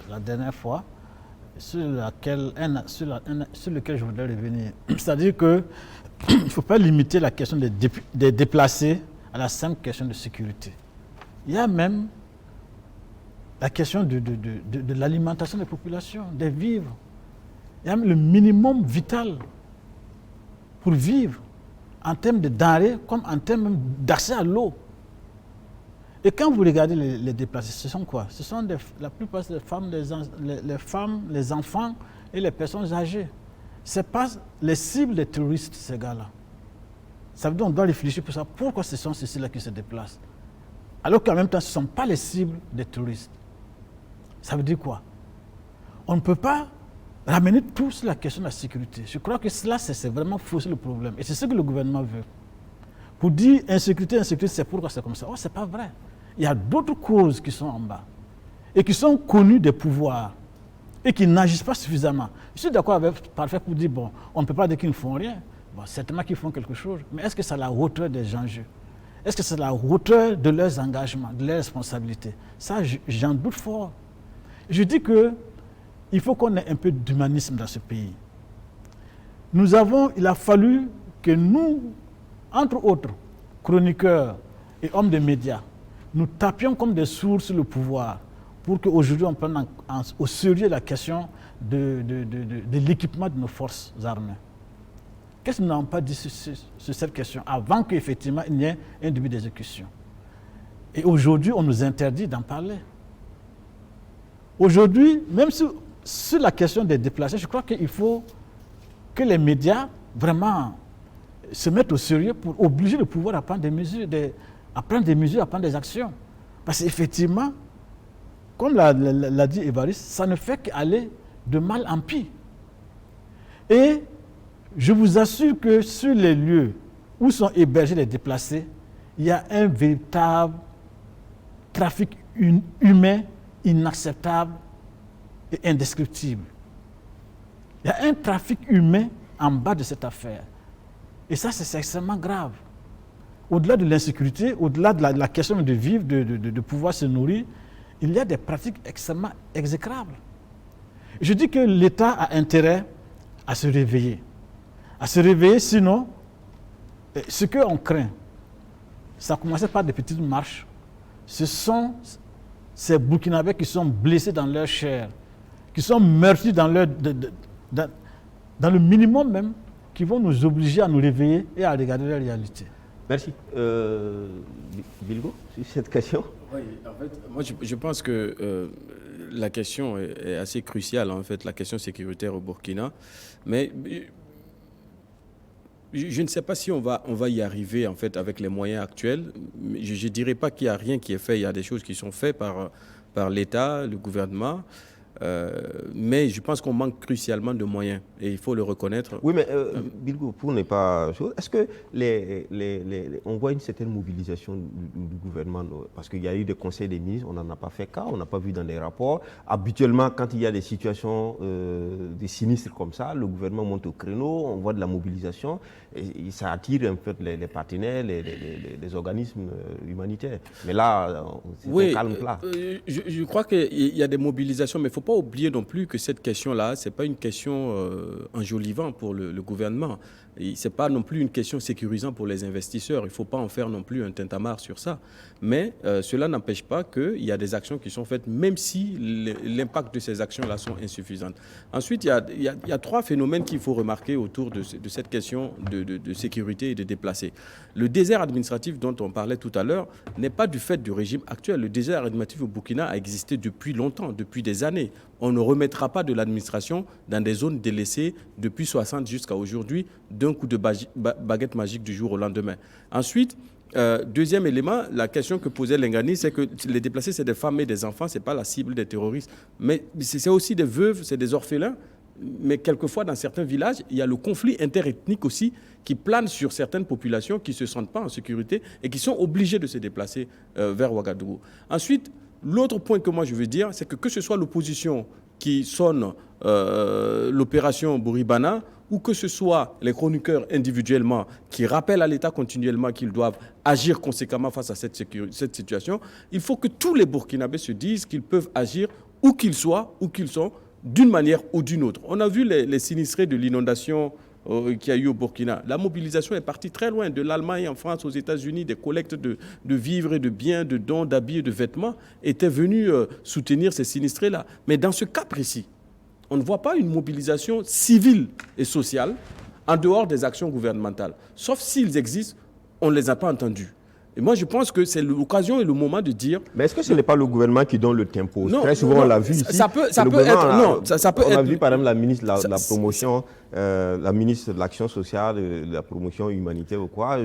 Speaker 5: la dernière fois, sur lequel je voudrais revenir. C'est-à-dire qu'il ne faut pas limiter la question des déplacés à la simple question de sécurité. Il y a même la question de l'alimentation des populations, des vivres. Il y a même le minimum vital pour vivre, en termes de denrées comme en termes d'accès à l'eau. Et quand vous regardez les déplacés, ce sont quoi? Ce sont la plupart des femmes, les femmes, les enfants et les personnes âgées. Ce n'est pas les cibles des terroristes, ces gars-là. Ça veut dire qu'on doit réfléchir pour ça. Pourquoi ce sont ceux-là qui se déplacent? Alors qu'en même temps, ce ne sont pas les cibles des terroristes. Ça veut dire quoi? On ne peut pas ramener tout sur la question de la sécurité. Je crois que cela, c'est vraiment fausser le problème. Et c'est ce que le gouvernement veut. Pour dire insécurité, c'est pourquoi c'est comme ça. Oh, ce n'est pas vrai. Il y a d'autres causes qui sont en bas et qui sont connues des pouvoirs et qui n'agissent pas suffisamment. Je suis d'accord avec Parfait pour dire, bon, on ne peut pas dire qu'ils ne font rien. Bon, certainement qu'ils font quelque chose. Mais est-ce que c'est à la hauteur des enjeux? Est-ce que c'est à la hauteur de leurs engagements, de leurs responsabilités? Ça, j'en doute fort. Je dis que il faut qu'on ait un peu d'humanisme dans ce pays. Il a fallu que nous, entre autres, chroniqueurs et hommes de médias, nous tapions comme des sourds sur le pouvoir pour qu'aujourd'hui on prenne au sérieux la question de l'équipement de nos forces armées. Qu'est-ce que nous n'avons pas dit sur cette question avant qu'effectivement il y ait un début d'exécution? Et aujourd'hui, on nous interdit d'en parler. Aujourd'hui, même sur la question des déplacés, je crois qu'il faut que les médias vraiment se mettent au sérieux pour obliger le pouvoir à prendre des mesures, à prendre des actions. Parce qu'effectivement, comme l'a dit Évariste, ça ne fait qu'aller de mal en pire. Et je vous assure que sur les lieux où sont hébergés les déplacés, il y a un véritable trafic humain inacceptable et indescriptible. Il y a un trafic humain en bas de cette affaire. Et ça, c'est extrêmement grave. Au-delà de l'insécurité, au-delà de la question de vivre, de pouvoir se nourrir, il y a des pratiques extrêmement exécrables. Je dis que l'État a intérêt à se réveiller. À se réveiller, sinon, ce qu'on craint, ça commençait par des petites marches. Ce sont ces Burkinabés qui sont blessés dans leur chair, qui sont meurtris dans le minimum même, qui vont nous obliger à nous réveiller et à regarder la réalité.
Speaker 1: Merci. Bilgo, sur cette question?
Speaker 4: Oui, en fait, moi je pense que la question est assez cruciale, en fait, la question sécuritaire au Burkina. Mais je ne sais pas si on va y arriver, en fait, avec les moyens actuels. Je ne dirais pas qu'il n'y a rien qui est fait. Il y a des choses qui sont faites par l'État, le gouvernement. Mais je pense qu'on manque crucialement de moyens et il faut le reconnaître.
Speaker 1: Oui, mais Bilgo, pour ne pas... Est-ce que on voit une certaine mobilisation du gouvernement? Parce qu'il y a eu des conseils des ministres, on n'en a pas fait cas, on n'a pas vu dans les rapports. Habituellement, quand il y a des situations, des sinistres comme ça, le gouvernement monte au créneau, on voit de la mobilisation et ça attire en fait les partenaires, les organismes humanitaires. Mais là, c'est un calme plat.
Speaker 4: Je crois qu'il y a des mobilisations, mais il ne faut pas oublier non plus que cette question-là, ce n'est pas une question enjolivante pour le gouvernement. Ce n'est pas non plus une question sécurisante pour les investisseurs. Il ne faut pas en faire non plus un tintamarre sur ça. Mais cela n'empêche pas qu'il y a des actions qui sont faites, même si l'impact de ces actions-là sont insuffisants. Ensuite, il y a trois phénomènes qu'il faut remarquer autour de cette question de sécurité et de déplacés. Le désert administratif dont on parlait tout à l'heure n'est pas du fait du régime actuel. Le désert administratif au Burkina a existé depuis longtemps, depuis des années. On ne remettra pas de l'administration dans des zones délaissées depuis 60 jusqu'à aujourd'hui d'un coup de baguette magique du jour au lendemain. Ensuite, deuxième élément, la question que posait Lengani, c'est que les déplacés, c'est des femmes et des enfants, ce n'est pas la cible des terroristes. Mais c'est aussi des veuves, c'est des orphelins. Mais quelquefois, dans certains villages, il y a le conflit interethnique aussi qui plane sur certaines populations qui ne se sentent pas en sécurité et qui sont obligées de se déplacer vers Ouagadougou. Ensuite, l'autre point que moi je veux dire, c'est que ce soit l'opposition qui sonne l'opération Bouribana ou que ce soit les chroniqueurs individuellement qui rappellent à l'État continuellement qu'ils doivent agir conséquemment face à cette situation, il faut que tous les Burkinabés se disent qu'ils peuvent agir où qu'ils soient, où qu'ils sont, d'une manière ou d'une autre. On a vu les sinistrés de l'inondation qu'il y a eu au Burkina. La mobilisation est partie très loin, de l'Allemagne, en France, aux États-Unis, des collectes de vivres et de biens, de dons, d'habits et de vêtements étaient venus soutenir ces sinistrés-là. Mais dans ce cas précis, on ne voit pas une mobilisation civile et sociale en dehors des actions gouvernementales. Sauf s'ils existent, on ne les a pas entendus. Et moi, je pense que c'est l'occasion et le moment de dire...
Speaker 1: Mais est-ce que ce n'est pas le gouvernement qui donne le tempo?
Speaker 4: Non,
Speaker 1: très souvent, on l'a vu ici.
Speaker 4: Ça peut être... Non, ça peut
Speaker 1: on
Speaker 4: être...
Speaker 1: a vu, par exemple, la ministre de la promotion, la ministre de l'Action sociale, de la promotion humanitaire ou quoi,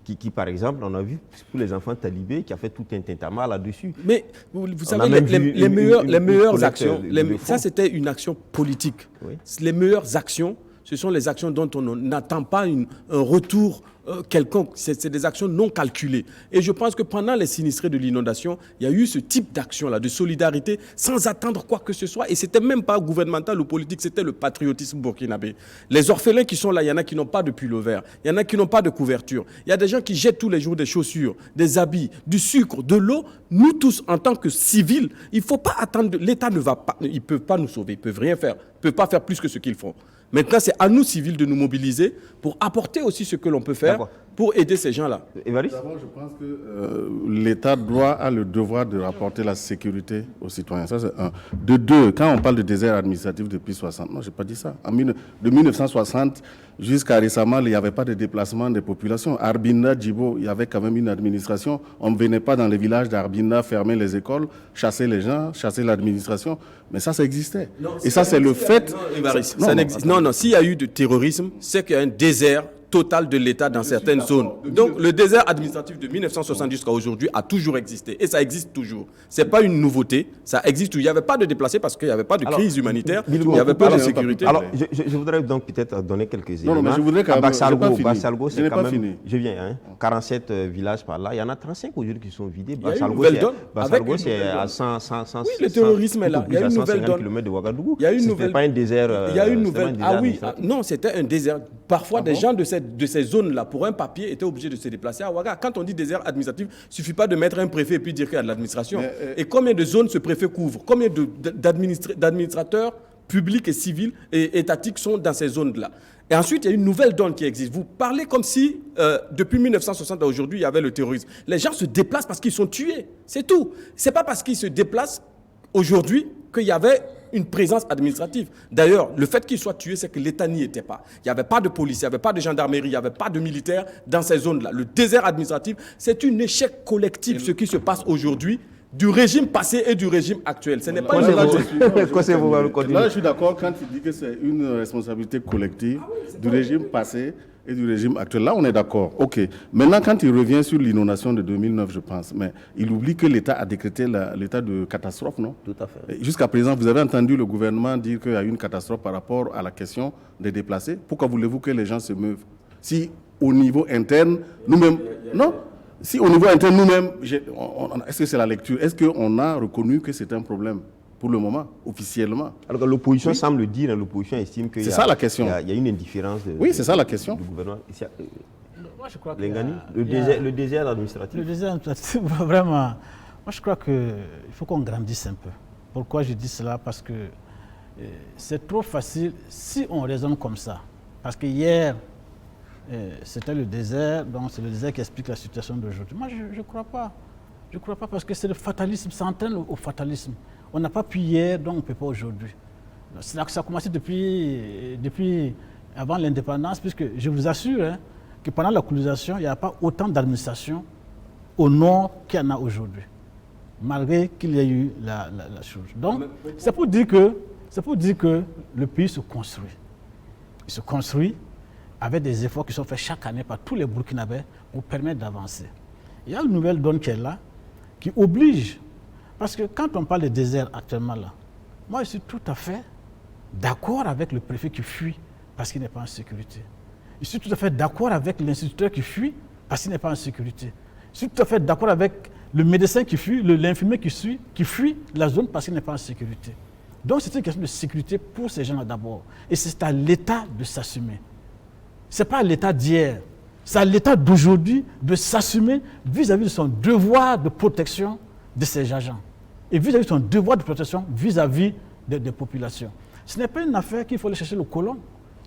Speaker 1: qui, par exemple, on a vu pour les enfants talibés, qui a fait tout un tintamarre là-dessus.
Speaker 4: Mais vous savez, les meilleures actions... Ça, c'était une action politique. Oui. Les meilleures actions, ce sont les actions dont on n'attend pas un retour quelconque. C'est des actions non calculées. Et je pense que pendant les sinistrés de l'inondation, il y a eu ce type d'action-là, de solidarité, sans attendre quoi que ce soit. Et ce n'était même pas gouvernemental ou politique, c'était le patriotisme burkinabé. Les orphelins qui sont là, il y en a qui n'ont pas de pull vert, il y en a qui n'ont pas de couverture. Il y a des gens qui jettent tous les jours des chaussures, des habits, du sucre, de l'eau. Nous tous, en tant que civils, il ne faut pas attendre. L'État ne va pas, ils ne peuvent pas nous sauver, ils ne peuvent rien faire, ils ne peuvent pas faire plus que ce qu'ils font. Maintenant, c'est à nous, civils, de nous mobiliser pour apporter aussi ce que l'on peut faire pour aider ces gens-là.
Speaker 2: D'abord, je pense que l'État a le devoir de rapporter la sécurité aux citoyens. Ça, c'est un. De deux, quand on parle de désert administratif depuis 60, non, je n'ai pas dit ça. De 1960 jusqu'à récemment, il n'y avait pas de déplacement des populations. Arbinda, Djibo, il y avait quand même une administration. On ne venait pas dans les villages d'Arbinda fermer les écoles, chasser les gens, chasser l'administration. Mais ça existait. Non, et ça, c'est le fait...
Speaker 4: Non, s'il y a eu de terrorisme, c'est qu'il y a un désert total de l'État dans certaines zones. Donc, le désert administratif de 1960 jusqu'à aujourd'hui a toujours existé. Et ça existe toujours. Ce n'est pas une nouveauté. Ça existe. Il n'y avait pas de déplacés parce qu'il n'y avait pas de crise humanitaire. Il n'y avait pas de sécurité.
Speaker 1: Alors, je voudrais donc peut-être donner quelques éléments.
Speaker 2: Non, mais je voudrais quand même...
Speaker 1: Bassalgo, c'est quand même... Je viens, 47 villages par là. Il y en a 35 aujourd'hui qui sont vidés. Bassalgo, c'est à 100...
Speaker 4: Oui, le terrorisme est là. Il y a une nouvelle donne.
Speaker 1: Km de Ouagadougou.
Speaker 4: Il y a une nouvelle...
Speaker 1: C'était pas un désert...
Speaker 4: Il y a une nouvelle... Ah oui, non, c'était un désert. Parfois, des gens de ces zones-là, pour un papier, étaient obligés de se déplacer à Ouaga. Quand on dit désert administratif, il ne suffit pas de mettre un préfet et puis dire qu'il y a de l'administration. Et combien de zones ce préfet couvre? Combien d'administrateurs publics et civils et étatiques sont dans ces zones-là? Et ensuite, il y a une nouvelle donne qui existe. Vous parlez comme si, depuis 1960 à aujourd'hui, il y avait le terrorisme. Les gens se déplacent parce qu'ils sont tués. C'est tout. Ce n'est pas parce qu'ils se déplacent aujourd'hui qu'il y avait une présence administrative. D'ailleurs, le fait qu'ils soient tués, c'est que l'État n'y était pas. Il n'y avait pas de police, il n'y avait pas de gendarmerie, il n'y avait pas de militaires dans ces zones-là. Le désert administratif, c'est un échec collectif, ce qui se passe aujourd'hui, du régime passé et du régime actuel. Ce n'est pas une...
Speaker 2: Là, je suis d'accord quand il dit que c'est une responsabilité collective du régime passé et du régime actuel. Là, on est d'accord. OK. Maintenant, quand il revient sur l'inondation de 2009, je pense, mais il oublie que l'État a décrété l'état de catastrophe, non?
Speaker 1: Tout à fait.
Speaker 2: Jusqu'à présent, vous avez entendu le gouvernement dire qu'il y a eu une catastrophe par rapport à la question des déplacés. Pourquoi voulez-vous que les gens se meuvent? Si au niveau interne, nous-mêmes... Non. Si au niveau interne, nous-mêmes, est-ce que c'est la lecture? Est-ce qu'on a reconnu que c'est un problème pour le moment, officiellement?
Speaker 1: Alors que l'opposition semble dire, l'opposition estime qu'il y a...
Speaker 2: C'est ça la question.
Speaker 1: Il y a une indifférence
Speaker 2: c'est ça la question.
Speaker 1: Du gouvernement.
Speaker 5: Moi, je crois
Speaker 1: Lengani, le désert administratif.
Speaker 5: Le désert administratif, vraiment, moi je crois qu'il faut qu'on grandisse un peu. Pourquoi je dis cela? Parce que c'est trop facile si on raisonne comme ça. Parce que hier, c'était le désert, donc c'est le désert qui explique la situation d'aujourd'hui. Moi, je ne crois pas. Je ne crois pas parce que c'est le fatalisme, ça entraîne au fatalisme. On n'a pas pu hier, donc on ne peut pas aujourd'hui. Ça a commencé depuis avant l'indépendance, puisque je vous assure hein, que pendant la colonisation, il n'y a pas autant d'administration au nord qu'il y en a aujourd'hui, malgré qu'il y ait eu la chose. Donc, c'est pour dire que le pays se construit. Il se construit avec des efforts qui sont faits chaque année par tous les Burkinabés pour permettre d'avancer. Il y a une nouvelle donne qui est là, qui oblige, parce que quand on parle de désert actuellement là, moi je suis tout à fait d'accord avec le préfet qui fuit parce qu'il n'est pas en sécurité. Je suis tout à fait d'accord avec l'instituteur qui fuit parce qu'il n'est pas en sécurité. Je suis tout à fait d'accord avec le médecin qui fuit, l'infirmier qui fuit la zone parce qu'il n'est pas en sécurité. Donc c'est une question de sécurité pour ces gens-là d'abord. Et c'est à l'État de s'assumer. Ce n'est pas à l'État d'hier, c'est à l'État d'aujourd'hui de s'assumer vis-à-vis de son devoir de protection de ses agents et vis-à-vis de son devoir de protection vis-à-vis des populations. Ce n'est pas une affaire qu'il faut aller chercher le colon.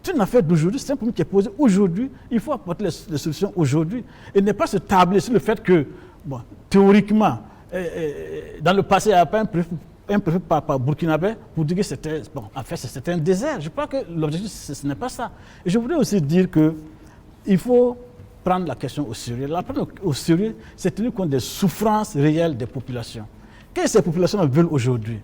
Speaker 5: C'est une affaire d'aujourd'hui, c'est un problème qui est posé aujourd'hui. Il faut apporter les solutions aujourd'hui et ne pas se tabler sur le fait que, bon, théoriquement, dans le passé, il n'y a pas un préfet par burkinabé pour dire que c'était un désert. Je crois que l'objectif, ce n'est pas ça. Et je voudrais aussi dire qu'il faut prendre la question au sérieux. La prendre au sérieux, c'est tenir compte des souffrances réelles des populations. Qu'est-ce que ces populations veulent aujourd'hui?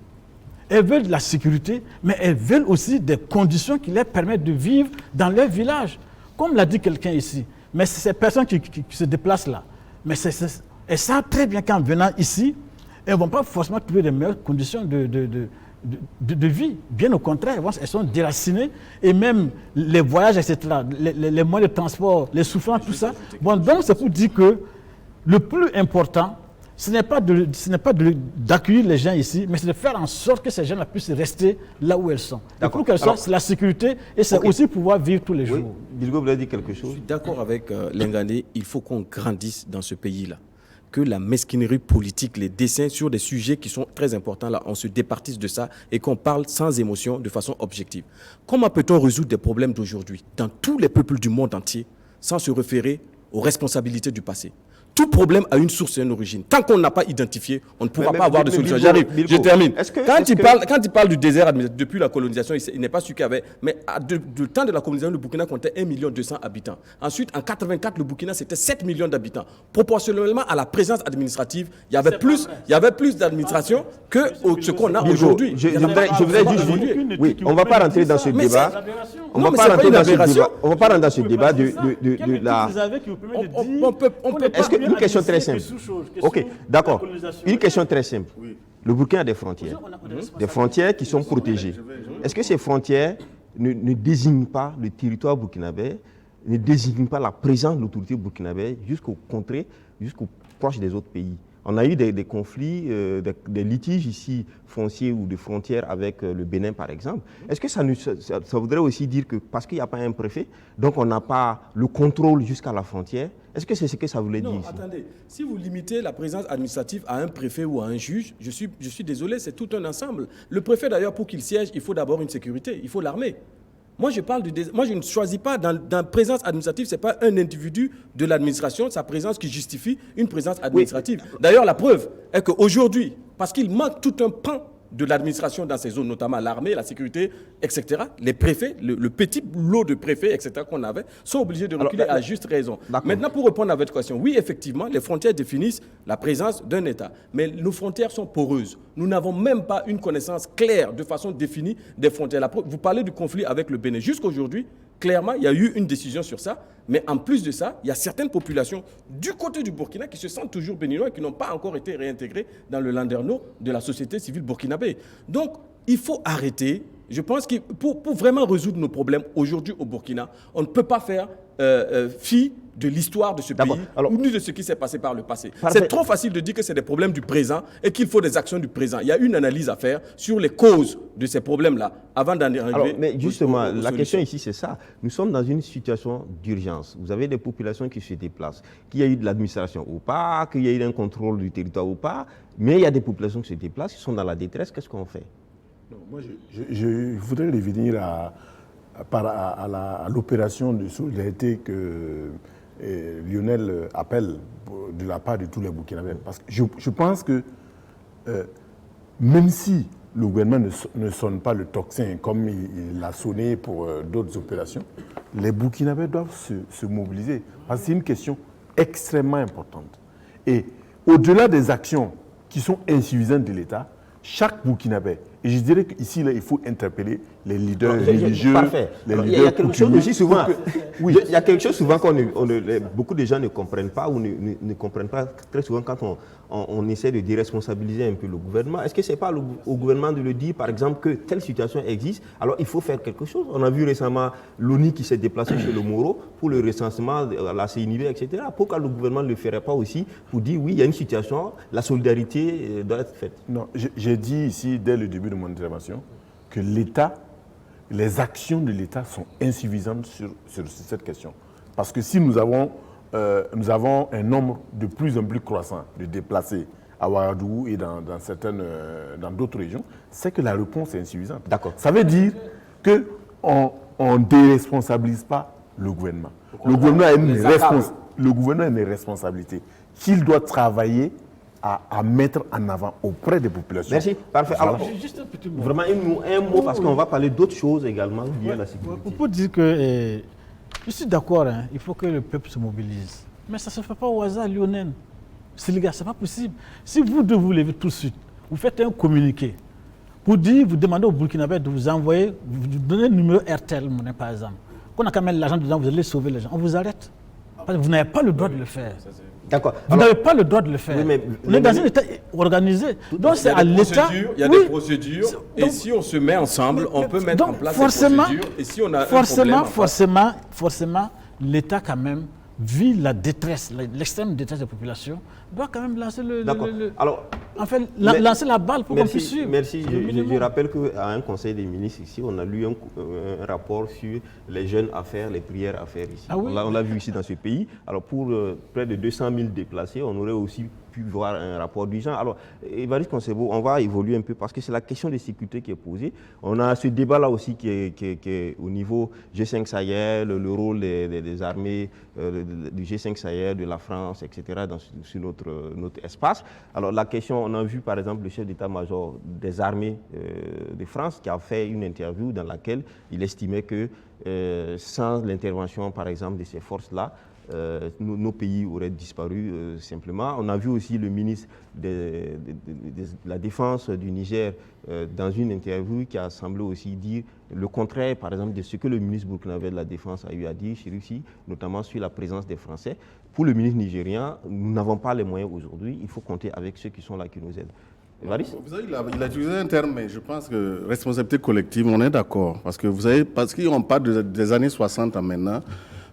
Speaker 5: Elles veulent de la sécurité, mais elles veulent aussi des conditions qui leur permettent de vivre dans leur village. Comme l'a dit quelqu'un ici, mais ces personnes qui se déplacent là, mais elles savent très bien qu'en venant ici, elles ne vont pas forcément trouver les meilleures conditions de vie. Bien au contraire, elles sont déracinées et même les voyages, etc., les moyens de transport, les souffrances, tout ça. Bon, donc c'est pour dire que le plus important, ce n'est pas d'accueillir les gens ici, mais c'est de faire en sorte que ces gens puissent rester là où elles sont. Et pour qu'elles soient, c'est la sécurité et c'est aussi pouvoir vivre tous les jours.
Speaker 1: Oui. Bilgo voulait dire quelque chose.
Speaker 4: Je suis d'accord avec Lengani, il faut qu'on grandisse dans ce pays-là. Que la mesquinerie politique, les dessins sur des sujets qui sont très importants, là, on se départisse de ça et qu'on parle sans émotion, de façon objective. Comment peut-on résoudre des problèmes d'aujourd'hui dans tous les peuples du monde entier sans se référer aux responsabilités du passé? Tout problème a une source et une origine. Tant qu'on n'a pas identifié, on ne pourra pas avoir de solution. J'arrive, je termine. Quand il parle du désert administratif, depuis la colonisation, il n'est pas sûr qu'il y avait... Mais du temps de la colonisation, le Burkina comptait 1 200 000 habitants. Ensuite, en 1984, le Burkina, c'était 7 millions d'habitants. Proportionnellement à la présence administrative, il y avait plus d'administration que ce qu'on a aujourd'hui.
Speaker 1: Je voudrais juste... Oui, on ne va pas rentrer dans ce débat. On ne va pas rentrer dans ce débat de la... Est-ce que une question très simple. Ok, d'accord. Une question très simple. Le Burkina a des frontières qui sont protégées. Est-ce que ces frontières ne désignent pas le territoire burkinabé, ne désignent pas la présence de l'autorité burkinabé jusqu'au contrée, jusqu'au proche des autres pays? On a eu des conflits, des litiges ici fonciers ou de frontières avec le Bénin, par exemple. Est-ce que ça voudrait aussi dire que parce qu'il n'y a pas un préfet, donc on n'a pas le contrôle jusqu'à la frontière? Est-ce que c'est ce que ça voulait dire ici?
Speaker 4: Non, attendez. Si vous limitez la présence administrative à un préfet ou à un juge, je suis désolé, c'est tout un ensemble. Le préfet, d'ailleurs, pour qu'il siège, il faut d'abord une sécurité, il faut l'armée. Moi, je ne choisis pas dans présence administrative, ce n'est pas un individu de l'administration, sa présence qui justifie une présence administrative. Oui. D'ailleurs, la preuve est qu'aujourd'hui, parce qu'il manque tout un pan de l'administration dans ces zones, notamment l'armée, la sécurité, etc., les préfets, le petit lot de préfets, etc., qu'on avait, sont obligés de reculer à juste raison. Maintenant, pour répondre à votre question, oui, effectivement, les frontières définissent la présence d'un État. Mais nos frontières sont poreuses. Nous n'avons même pas une connaissance claire, de façon définie, des frontières. Vous parlez du conflit avec le Bénin. Jusqu'aujourd'hui, clairement, il y a eu une décision sur ça. Mais en plus de ça, il y a certaines populations du côté du Burkina qui se sentent toujours béninois et qui n'ont pas encore été réintégrées dans le landerneau de la société civile burkinabé. Donc, il faut arrêter. Je pense que pour vraiment résoudre nos problèmes aujourd'hui au Burkina, on ne peut pas faire fi de l'histoire de ce pays ou ni de ce qui s'est passé par le passé. C'est trop facile de dire que c'est des problèmes du présent et qu'il faut des actions du présent. Il y a une analyse à faire sur les causes de ces problèmes-là avant d'en arriver.
Speaker 1: Mais justement, la question ici, c'est ça. Nous sommes dans une situation d'urgence. Vous avez des populations qui se déplacent, qu'il y a eu de l'administration ou pas, qu'il y a eu un contrôle du territoire ou pas, mais il y a des populations qui se déplacent, qui sont dans la détresse. Qu'est-ce qu'on fait?
Speaker 3: Non, moi, je voudrais revenir à l'opération de solidarité que Lionel appelle de la part de tous les Burkinabés. Parce que je pense que même si le gouvernement ne sonne pas le tocsin comme il l'a sonné pour d'autres opérations, les Burkinabés doivent se mobiliser. Parce que c'est une question extrêmement importante. Et au-delà des actions qui sont insuffisantes de l'État, chaque Burkinabé, et je dirais qu'ici, il faut interpeller les leaders religieux, les leaders
Speaker 1: il y a quelque chose aussi souvent,
Speaker 3: oui.
Speaker 1: Il y a quelque chose souvent beaucoup de gens ne comprennent pas ou ne comprennent pas très souvent quand on essaie de déresponsabiliser un peu le gouvernement. Est-ce que ce n'est pas au gouvernement de le dire, par exemple, que telle situation existe, alors il faut faire quelque chose? On a vu récemment l'ONU qui s'est déplacé chez le Moro pour le recensement, la CNIV, etc. Pourquoi le gouvernement ne le ferait pas aussi pour dire oui, il y a une situation, la solidarité doit être faite?
Speaker 3: Non, j'ai dit ici, dès le début de mon intervention, que l'État, les actions de l'État sont insuffisantes sur cette question. Parce que si nous avons un nombre de plus en plus croissant de déplacés à Ouagadougou et dans d'autres régions, c'est que la réponse est insuffisante.
Speaker 1: D'accord.
Speaker 3: Ça veut dire qu'on ne déresponsabilise pas le gouvernement. Le gouvernement a une responsabilité qu'il doit travailler à mettre en avant auprès des populations.
Speaker 1: Merci, parfait. Alors,
Speaker 5: juste un petit mot.
Speaker 1: vraiment un mot parce qu'on va parler d'autres choses également liées à la sécurité.
Speaker 5: Pour dire que je suis d'accord, hein, il faut que le peuple se mobilise. Mais ça ne se fait pas au hasard, Lionel. C'est les gars, ce n'est pas possible. Si vous devez vous lever tout de suite, vous faites un communiqué pour dire, vous demandez au Burkinabé de vous envoyer, vous donnez le numéro RTL, par exemple. Quand on a quand même l'argent dedans, vous allez sauver les gens. On vous arrête. Parce que vous n'avez pas le droit de le faire.
Speaker 1: D'accord.
Speaker 5: Vous n'avez pas le droit de le faire.
Speaker 1: Oui, mais
Speaker 5: on est dans un État organisé. Donc c'est à l'État.
Speaker 4: Il y a des procédures. Et si on se met ensemble, on peut mettre en place des procédures. Et si on a
Speaker 5: forcément, l'État quand même, vu la détresse, l'extrême détresse des populations, doit quand même lancer lancer la balle pour qu'on puisse suivre.
Speaker 1: Merci. Je rappelle qu'à un conseil des ministres ici, on a lu un rapport sur les jeunes à faire, les prières à faire ici.
Speaker 5: Ah oui?
Speaker 1: On l'a vu ici dans ce pays. Alors pour près de 200 000 déplacés, on aurait aussi pu voir un rapport du genre. Alors, Évariste Concebo, on va évoluer un peu parce que c'est la question de sécurité qui est posée. On a ce débat-là aussi qui est au niveau G5 Sahel, le rôle des armées du G5 Sahel, de la France, etc. sur notre espace. Alors, la question, on a vu par exemple le chef d'état-major des armées de France qui a fait une interview dans laquelle il estimait que sans l'intervention, par exemple, de ces forces-là, nos pays auraient disparu simplement. On a vu aussi le ministre de la Défense du Niger dans une interview qui a semblé aussi dire le contraire, par exemple, de ce que le ministre burkinabé de la Défense a eu à dire, Chérifsi, notamment sur la présence des Français. Pour le ministre nigérien, nous n'avons pas les moyens aujourd'hui, il faut compter avec ceux qui sont là, qui nous aident. Évariste ?
Speaker 2: Vous savez, il a utilisé un terme, mais je pense que responsabilité collective, on est d'accord. Parce que vous savez, parce qu'on parle des années 60 à maintenant.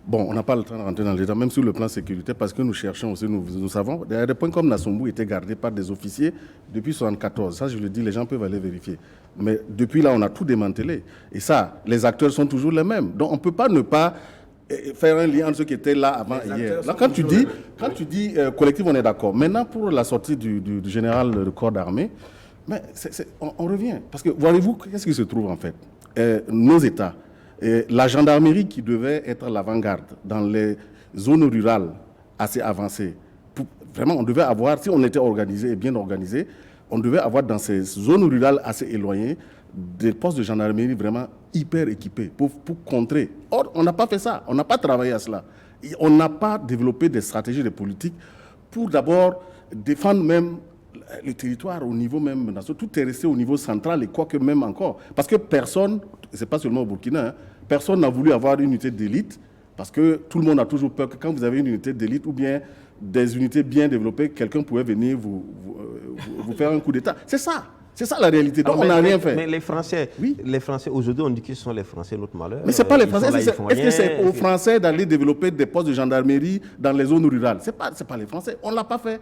Speaker 2: Bon, on n'a pas le temps de rentrer dans l'État, même sur le plan sécurité, parce que nous cherchons aussi, nous savons, il y a des points comme Nassombo étaient gardés par des officiers depuis 1974. Ça, je le dis, les gens peuvent aller vérifier. Mais depuis là, on a tout démantelé. Et ça, les acteurs sont toujours les mêmes. Donc, on ne peut pas ne pas faire un lien entre ceux qui étaient là avant et hier. Là, quand tu dis collectif, on est d'accord. Maintenant, pour la sortie du général de corps d'armée, mais on revient. Parce que, voyez-vous, qu'est-ce qui se trouve en fait? Nos États, la gendarmerie qui devait être l'avant-garde dans les zones rurales assez avancées. Vraiment, on devait avoir, si on était organisé et bien organisé, on devait avoir dans ces zones rurales assez éloignées des postes de gendarmerie vraiment hyper équipés pour contrer. Or, on n'a pas fait ça, on n'a pas travaillé à cela. Et on n'a pas développé des stratégies de politique pour d'abord défendre même le territoire au niveau même, tout est resté au niveau central et quoique même encore. Parce que personne, c'est pas seulement au Burkina, Personne n'a voulu avoir une unité d'élite parce que tout le monde a toujours peur que quand vous avez une unité d'élite ou bien des unités bien développées, quelqu'un pouvait venir vous faire un coup d'État. C'est ça la réalité. Donc, on n'a rien fait.
Speaker 1: Mais les Français, aujourd'hui, on dit que ce sont les Français notre malheur.
Speaker 2: Mais ce n'est pas les Français. Est-ce que c'est aux Français d'aller développer des postes de gendarmerie dans les zones rurales? Ce n'est pas les Français. On ne l'a pas fait.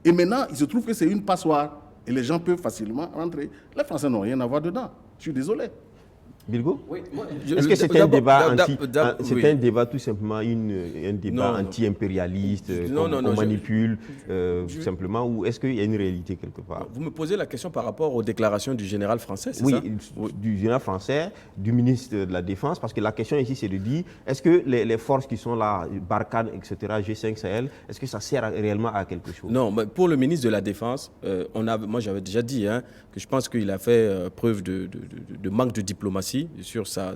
Speaker 2: Et maintenant, il se trouve que c'est une passoire. Et les gens peuvent facilement rentrer. Les Français n'ont rien à voir dedans. Je suis désolé.
Speaker 1: Bilgo?
Speaker 4: Oui,
Speaker 1: est-ce que c'est un débat un débat tout simplement un débat anti-impérialiste qu'on manipule simplement, ou est-ce qu'il y a une réalité quelque part?
Speaker 4: Vous me posez la question par rapport aux déclarations du général français, c'est ça?
Speaker 1: Oui, du général français, du ministre de la Défense, parce que la question ici c'est de dire, est-ce que les forces qui sont là, Barkhane, etc., G5 Sahel, est-ce que ça sert réellement à quelque chose?
Speaker 4: Non, mais pour le ministre de la Défense, moi j'avais déjà dit que je pense qu'il a fait preuve de manque de diplomatie sur sa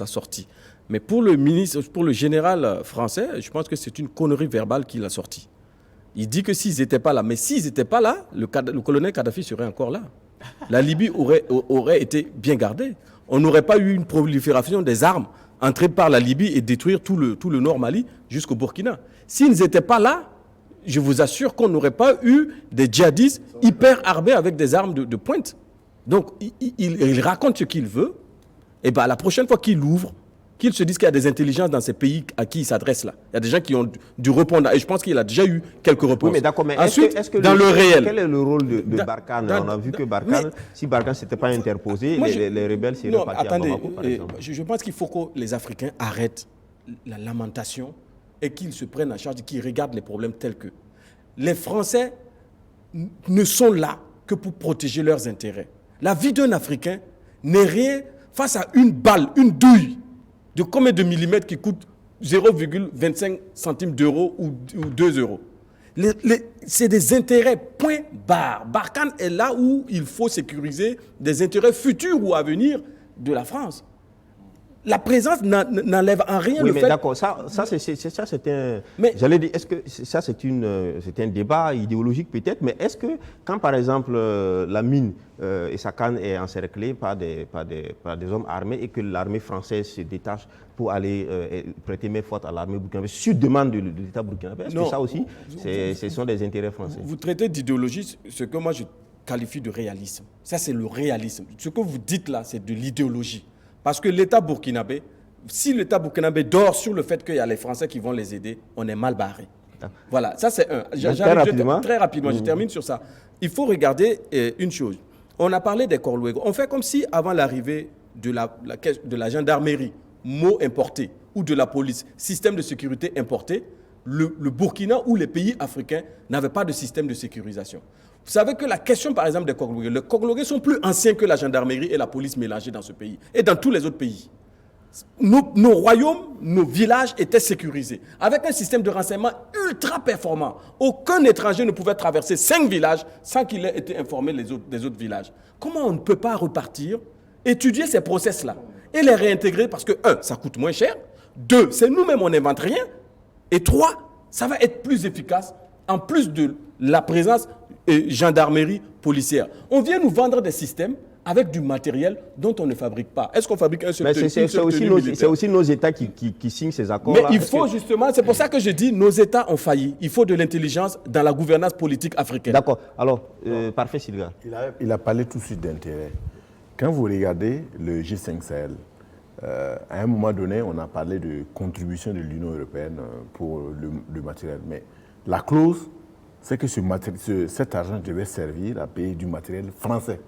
Speaker 4: sortie. Mais pour le général français, je pense que c'est une connerie verbale qu'il a sortie. Il dit que s'ils n'étaient pas là, mais s'ils n'étaient pas là, le colonel Kadhafi serait encore là. La Libye aurait été bien gardée. On n'aurait pas eu une prolifération des armes entrer par la Libye et détruire tout le nord Mali jusqu'au Burkina. S'ils n'étaient pas là, je vous assure qu'on n'aurait pas eu des djihadistes hyper armés avec des armes de pointe. Donc, il raconte ce qu'il veut. Et bien, la prochaine fois qu'il ouvre, qu'il se dise qu'il y a des intelligences dans ces pays à qui il s'adresse là. Il y a des gens qui ont dû répondre. Et je pense qu'il a déjà eu quelques réponses.
Speaker 1: Oui, mais d'accord, mais
Speaker 4: ensuite,
Speaker 1: est-ce que
Speaker 4: dans le réel...
Speaker 1: Quel est le rôle de Barkhane? On a vu que Barkhane, si Barkhane ne s'était pas interposé, les rebelles seraient partis à Bamako, par exemple.
Speaker 4: Je pense qu'il faut que les Africains arrêtent la lamentation et qu'ils se prennent en charge, qu'ils regardent les problèmes tels que... Les Français ne sont là que pour protéger leurs intérêts. La vie d'un Africain n'est rien face à une balle, une douille de combien de millimètres qui coûte 0,25 centimes d'euros ou 2 euros. C'est des intérêts, point barre. Barkhane est là où il faut sécuriser des intérêts futurs ou à venir de la France. La présence n'enlève en rien le fait...
Speaker 1: Oui, mais d'accord, ça c'est un... J'allais dire, est-ce que ça c'est un débat idéologique peut-être, mais est-ce que quand par exemple la mine et sa canne est encerclée par des hommes armés et que l'armée française se détache pour aller prêter main forte à l'armée burkinabé sur demande de l'État burkinabé, est-ce que ça aussi, ce sont des intérêts français?
Speaker 4: Vous traitez d'idéologie ce que moi je qualifie de réalisme. Ça c'est le réalisme. Ce que vous dites là, c'est de l'idéologie. Parce que l'État burkinabé, si l'État burkinabé dort sur le fait qu'il y a les Français qui vont les aider, on est mal barré. Voilà, ça c'est un. Très rapidement, je termine sur ça. Il faut regarder une chose. On a parlé des Korluego. On fait comme si avant l'arrivée de la gendarmerie, mot importé, ou de la police, système de sécurité importé, le Burkina ou les pays africains n'avaient pas de système de sécurisation. Vous savez que la question, par exemple, des Korluego, les Korluego sont plus anciens que la gendarmerie et la police mélangées dans ce pays et dans tous les autres pays. Nos royaumes, nos villages étaient sécurisés avec un système de renseignement ultra performant. Aucun étranger ne pouvait traverser 5 villages sans qu'il ait été informé des autres villages. Comment on ne peut pas repartir, étudier ces process-là et les réintégrer parce que, 1, ça coûte moins cher, 2, c'est nous-mêmes, on n'invente rien, et 3, ça va être plus efficace en plus de la présence gendarmerie policière. On vient nous vendre des systèmes avec du matériel dont on ne fabrique pas. Est-ce qu'on fabrique un seul tenue?
Speaker 1: C'est aussi nos États qui signent ces accords-là.
Speaker 4: Mais il faut justement, c'est pour ça que je dis, nos États ont failli. Il faut de l'intelligence dans la gouvernance politique africaine.
Speaker 1: D'accord. Alors, parfait, Sylvain.
Speaker 3: Il a parlé tout de suite d'intérêt. Quand vous regardez le G5 Sahel, à un moment donné, on a parlé de contribution de l'Union européenne pour le matériel. Mais la clause, c'est que cet argent devait servir à payer du matériel français.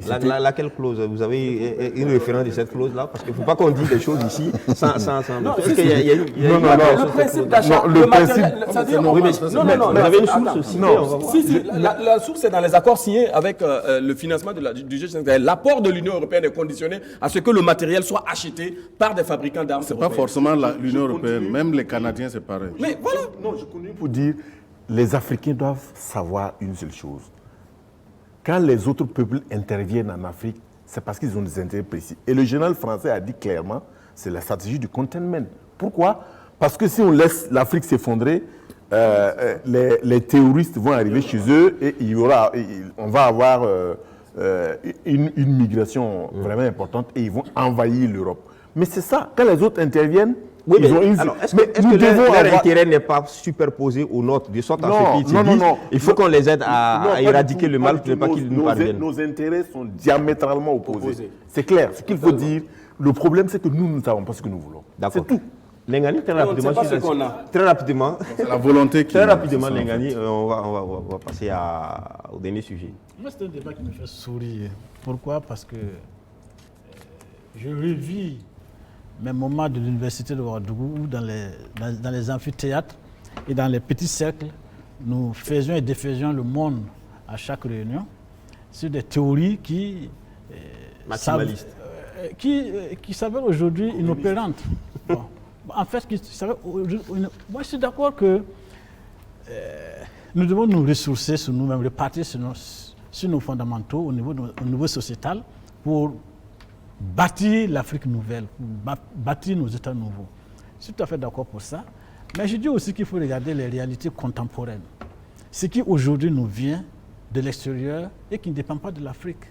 Speaker 1: Laquelle clause? Vous avez une référence de cette clause-là? Parce qu'il ne faut pas qu'on dise des choses ici sans...
Speaker 4: Non, le principe d'achat, le matériel... Non,
Speaker 1: vous avez une source aussi.
Speaker 4: Si, la source est dans les accords signés avec le financement du G5. L'apport de l'Union européenne est conditionné à ce que le matériel soit acheté par des fabricants d'armes.
Speaker 2: Ce n'est pas forcément l'Union européenne, même les Canadiens, c'est pareil.
Speaker 4: Mais voilà.
Speaker 3: Non, je continue pour dire, les Africains doivent savoir une seule chose. Quand les autres peuples interviennent en Afrique, c'est parce qu'ils ont des intérêts précis. Et le général français a dit clairement, c'est la stratégie du containment. Pourquoi? Parce que si on laisse l'Afrique s'effondrer, les terroristes vont arriver chez eux et on va avoir une migration vraiment importante et ils vont envahir l'Europe. Mais c'est ça, quand les autres interviennent,
Speaker 1: Oui,
Speaker 3: ils ont une...
Speaker 1: alors, est-ce
Speaker 3: Mais
Speaker 1: que
Speaker 3: nous devons
Speaker 1: leur
Speaker 3: avoir-
Speaker 1: intérêt n'est pas superposé au nôtre, de sorte à
Speaker 3: Non,
Speaker 1: ce qu'ils se
Speaker 3: non, non,
Speaker 1: disent,
Speaker 3: non.
Speaker 1: il faut qu'on les aide
Speaker 3: Non,
Speaker 1: à
Speaker 3: pas du
Speaker 1: éradiquer
Speaker 3: tout,
Speaker 1: le mal
Speaker 3: pas du
Speaker 1: pour ne pas
Speaker 3: tout.
Speaker 1: qu'ils nous parviennent.
Speaker 3: Nos intérêts sont diamétralement opposés. C'est clair. Ce qu'il faut dire, le problème, c'est que nous ne savons pas ce que nous voulons.
Speaker 1: D'accord.
Speaker 3: C'est tout.
Speaker 1: Lengani, très
Speaker 4: on ne
Speaker 1: rapidement,
Speaker 4: sait pas
Speaker 1: sur
Speaker 4: ce qu'on a.
Speaker 1: très rapidement,
Speaker 2: C'est la volonté qui...
Speaker 1: très rapidement,
Speaker 2: c'est ça, en fait.
Speaker 1: Lengani, on va passer au dernier sujet.
Speaker 5: Moi, c'est un débat qui me fait sourire. Pourquoi? Parce que je revis mes moments de l'université de Ouagadougou où dans les amphithéâtres et dans les petits cercles, nous faisions et défaisions le monde à chaque réunion sur des théories qui
Speaker 1: Maximalistes.
Speaker 5: qui s'avèrent aujourd'hui inopérantes. Bon. En fait, moi je suis d'accord que nous devons nous ressourcer sur nous-mêmes, repartir sur nos fondamentaux au niveau sociétal pour bâtir l'Afrique nouvelle, pour bâtir nos États nouveaux. Je suis tout à fait d'accord pour ça. Mais je dis aussi qu'il faut regarder les réalités contemporaines. Ce qui aujourd'hui nous vient de l'extérieur et qui ne dépend pas de l'Afrique.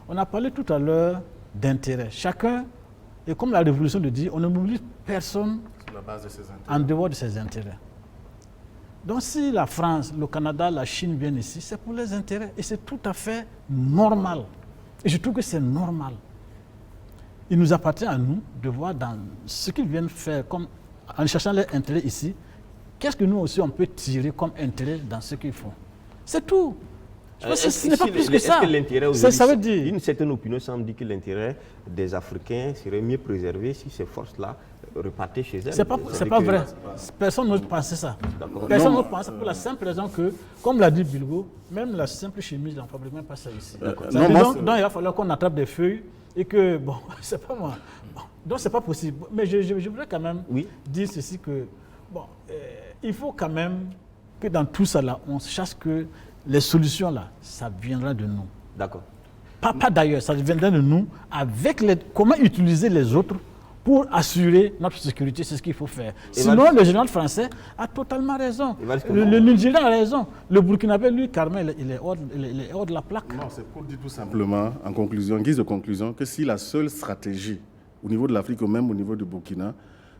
Speaker 5: On a parlé tout à l'heure d'intérêt. Chacun, et comme la Révolution le dit, on ne mobilise personne
Speaker 2: Sur la base de ses intérêts.
Speaker 5: en dehors de ses intérêts. Donc si la France, le Canada, la Chine viennent ici, c'est pour les intérêts. Et c'est tout à fait normal. Et je trouve que c'est normal. Il nous appartient à nous de voir dans ce qu'ils viennent faire, comme, en cherchant leur intérêt ici, qu'est-ce que nous aussi on peut tirer comme intérêt dans ce qu'ils font. C'est tout. Je pense que ce n'est pas plus que ça.
Speaker 1: Est-ce que l'intérêt
Speaker 5: Ça veut dire...
Speaker 1: Une certaine opinion semble dire que l'intérêt des Africains serait mieux préservé si ces forces-là repartaient chez elles.
Speaker 5: C'est pas vrai. Personne n'ose penser ça. Personne n'ose penser pour la simple raison que, comme l'a dit Bilgo, même la simple chemise, on ne fabrique même pas ça ici. Donc il va falloir qu'on attrape des feuilles et que, bon, c'est pas moi. Bon, donc c'est pas possible. Mais je voudrais quand même dire ceci que, bon, il faut quand même que dans tout ça là, on sache que les solutions là, ça viendra de nous.
Speaker 1: D'accord.
Speaker 5: Pas d'ailleurs, ça viendra de nous avec comment utiliser les autres pour assurer notre sécurité, c'est ce qu'il faut faire. Sinon, le général français a totalement raison. Le Nigérian a raison. Le Burkinabé, lui, carrément, il est hors de la plaque.
Speaker 2: Non, c'est pour dire tout simplement, en conclusion, en guise de conclusion, que si la seule stratégie au niveau de l'Afrique ou même au niveau du Burkina,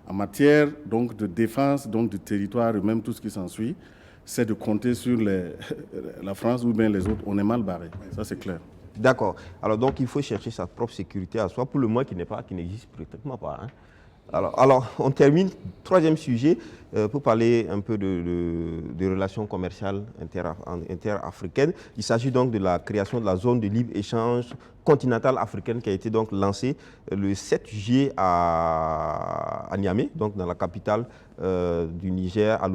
Speaker 2: en matière donc, de défense donc, du territoire et même tout ce qui s'ensuit, c'est de compter sur la France ou bien les autres, on est mal barré. Ça, c'est clair.
Speaker 1: D'accord. Alors, donc, il faut chercher sa propre sécurité à soi, pour le moins qui n'existe pratiquement pas. Hein. Alors, on termine. Troisième sujet, pour parler un peu de relations commerciales interafricaines. Il s'agit donc de la création de la zone de libre-échange continentale africaine qui a été donc lancée le 7 juillet à Niamey, donc dans la capitale du Niger, à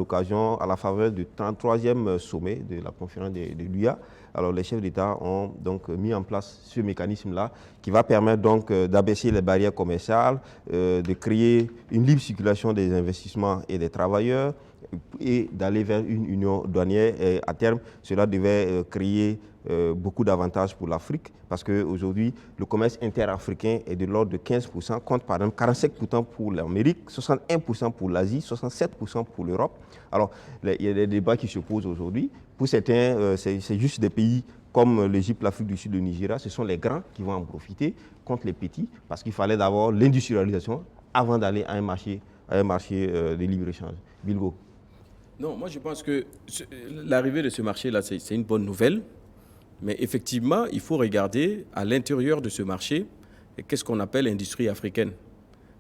Speaker 1: la faveur du 33e sommet de la conférence de l'UA. Alors les chefs d'État ont donc mis en place ce mécanisme-là qui va permettre donc d'abaisser les barrières commerciales, de créer une libre circulation des investissements et des travailleurs et d'aller vers une union douanière. Et à terme, cela devait créer beaucoup d'avantages pour l'Afrique parce qu'aujourd'hui, le commerce interafricain est de l'ordre de 15%, compte par exemple 45% pour l'Amérique, 61% pour l'Asie, 67% pour l'Europe. Alors, il y a des débats qui se posent aujourd'hui. Pour certains, c'est juste des pays comme l'Égypte, l'Afrique du Sud, le Nigeria, ce sont les grands qui vont en profiter contre les petits parce qu'il fallait d'abord l'industrialisation avant d'aller à un marché de libre-échange. Bilgo.
Speaker 4: Non, moi je pense que l'arrivée de ce marché-là, c'est une bonne nouvelle. Mais effectivement, il faut regarder à l'intérieur de ce marché qu'est-ce qu'on appelle l'industrie africaine.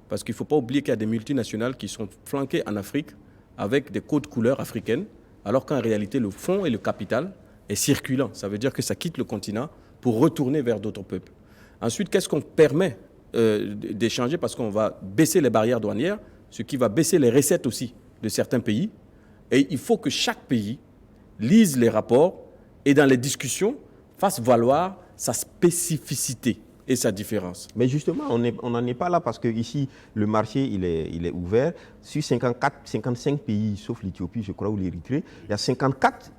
Speaker 4: Parce qu'il ne faut pas oublier qu'il y a des multinationales qui sont flanquées en Afrique avec des codes couleurs africaines, alors qu'en réalité, le fonds et le capital est circulant. Ça veut dire que ça quitte le continent pour retourner vers d'autres peuples. Ensuite, qu'est-ce qu'on permet d'échanger? Parce qu'on va baisser les barrières douanières, ce qui va baisser les recettes aussi de certains pays. Et il faut que chaque pays lise les rapports et dans les discussions fasse valoir sa spécificité et sa différence.
Speaker 1: Mais justement, on n'en est pas là parce qu'ici, le marché, il est ouvert. Sur 55 pays, sauf l'Éthiopie, je crois, ou l'Érythrée, il y a 54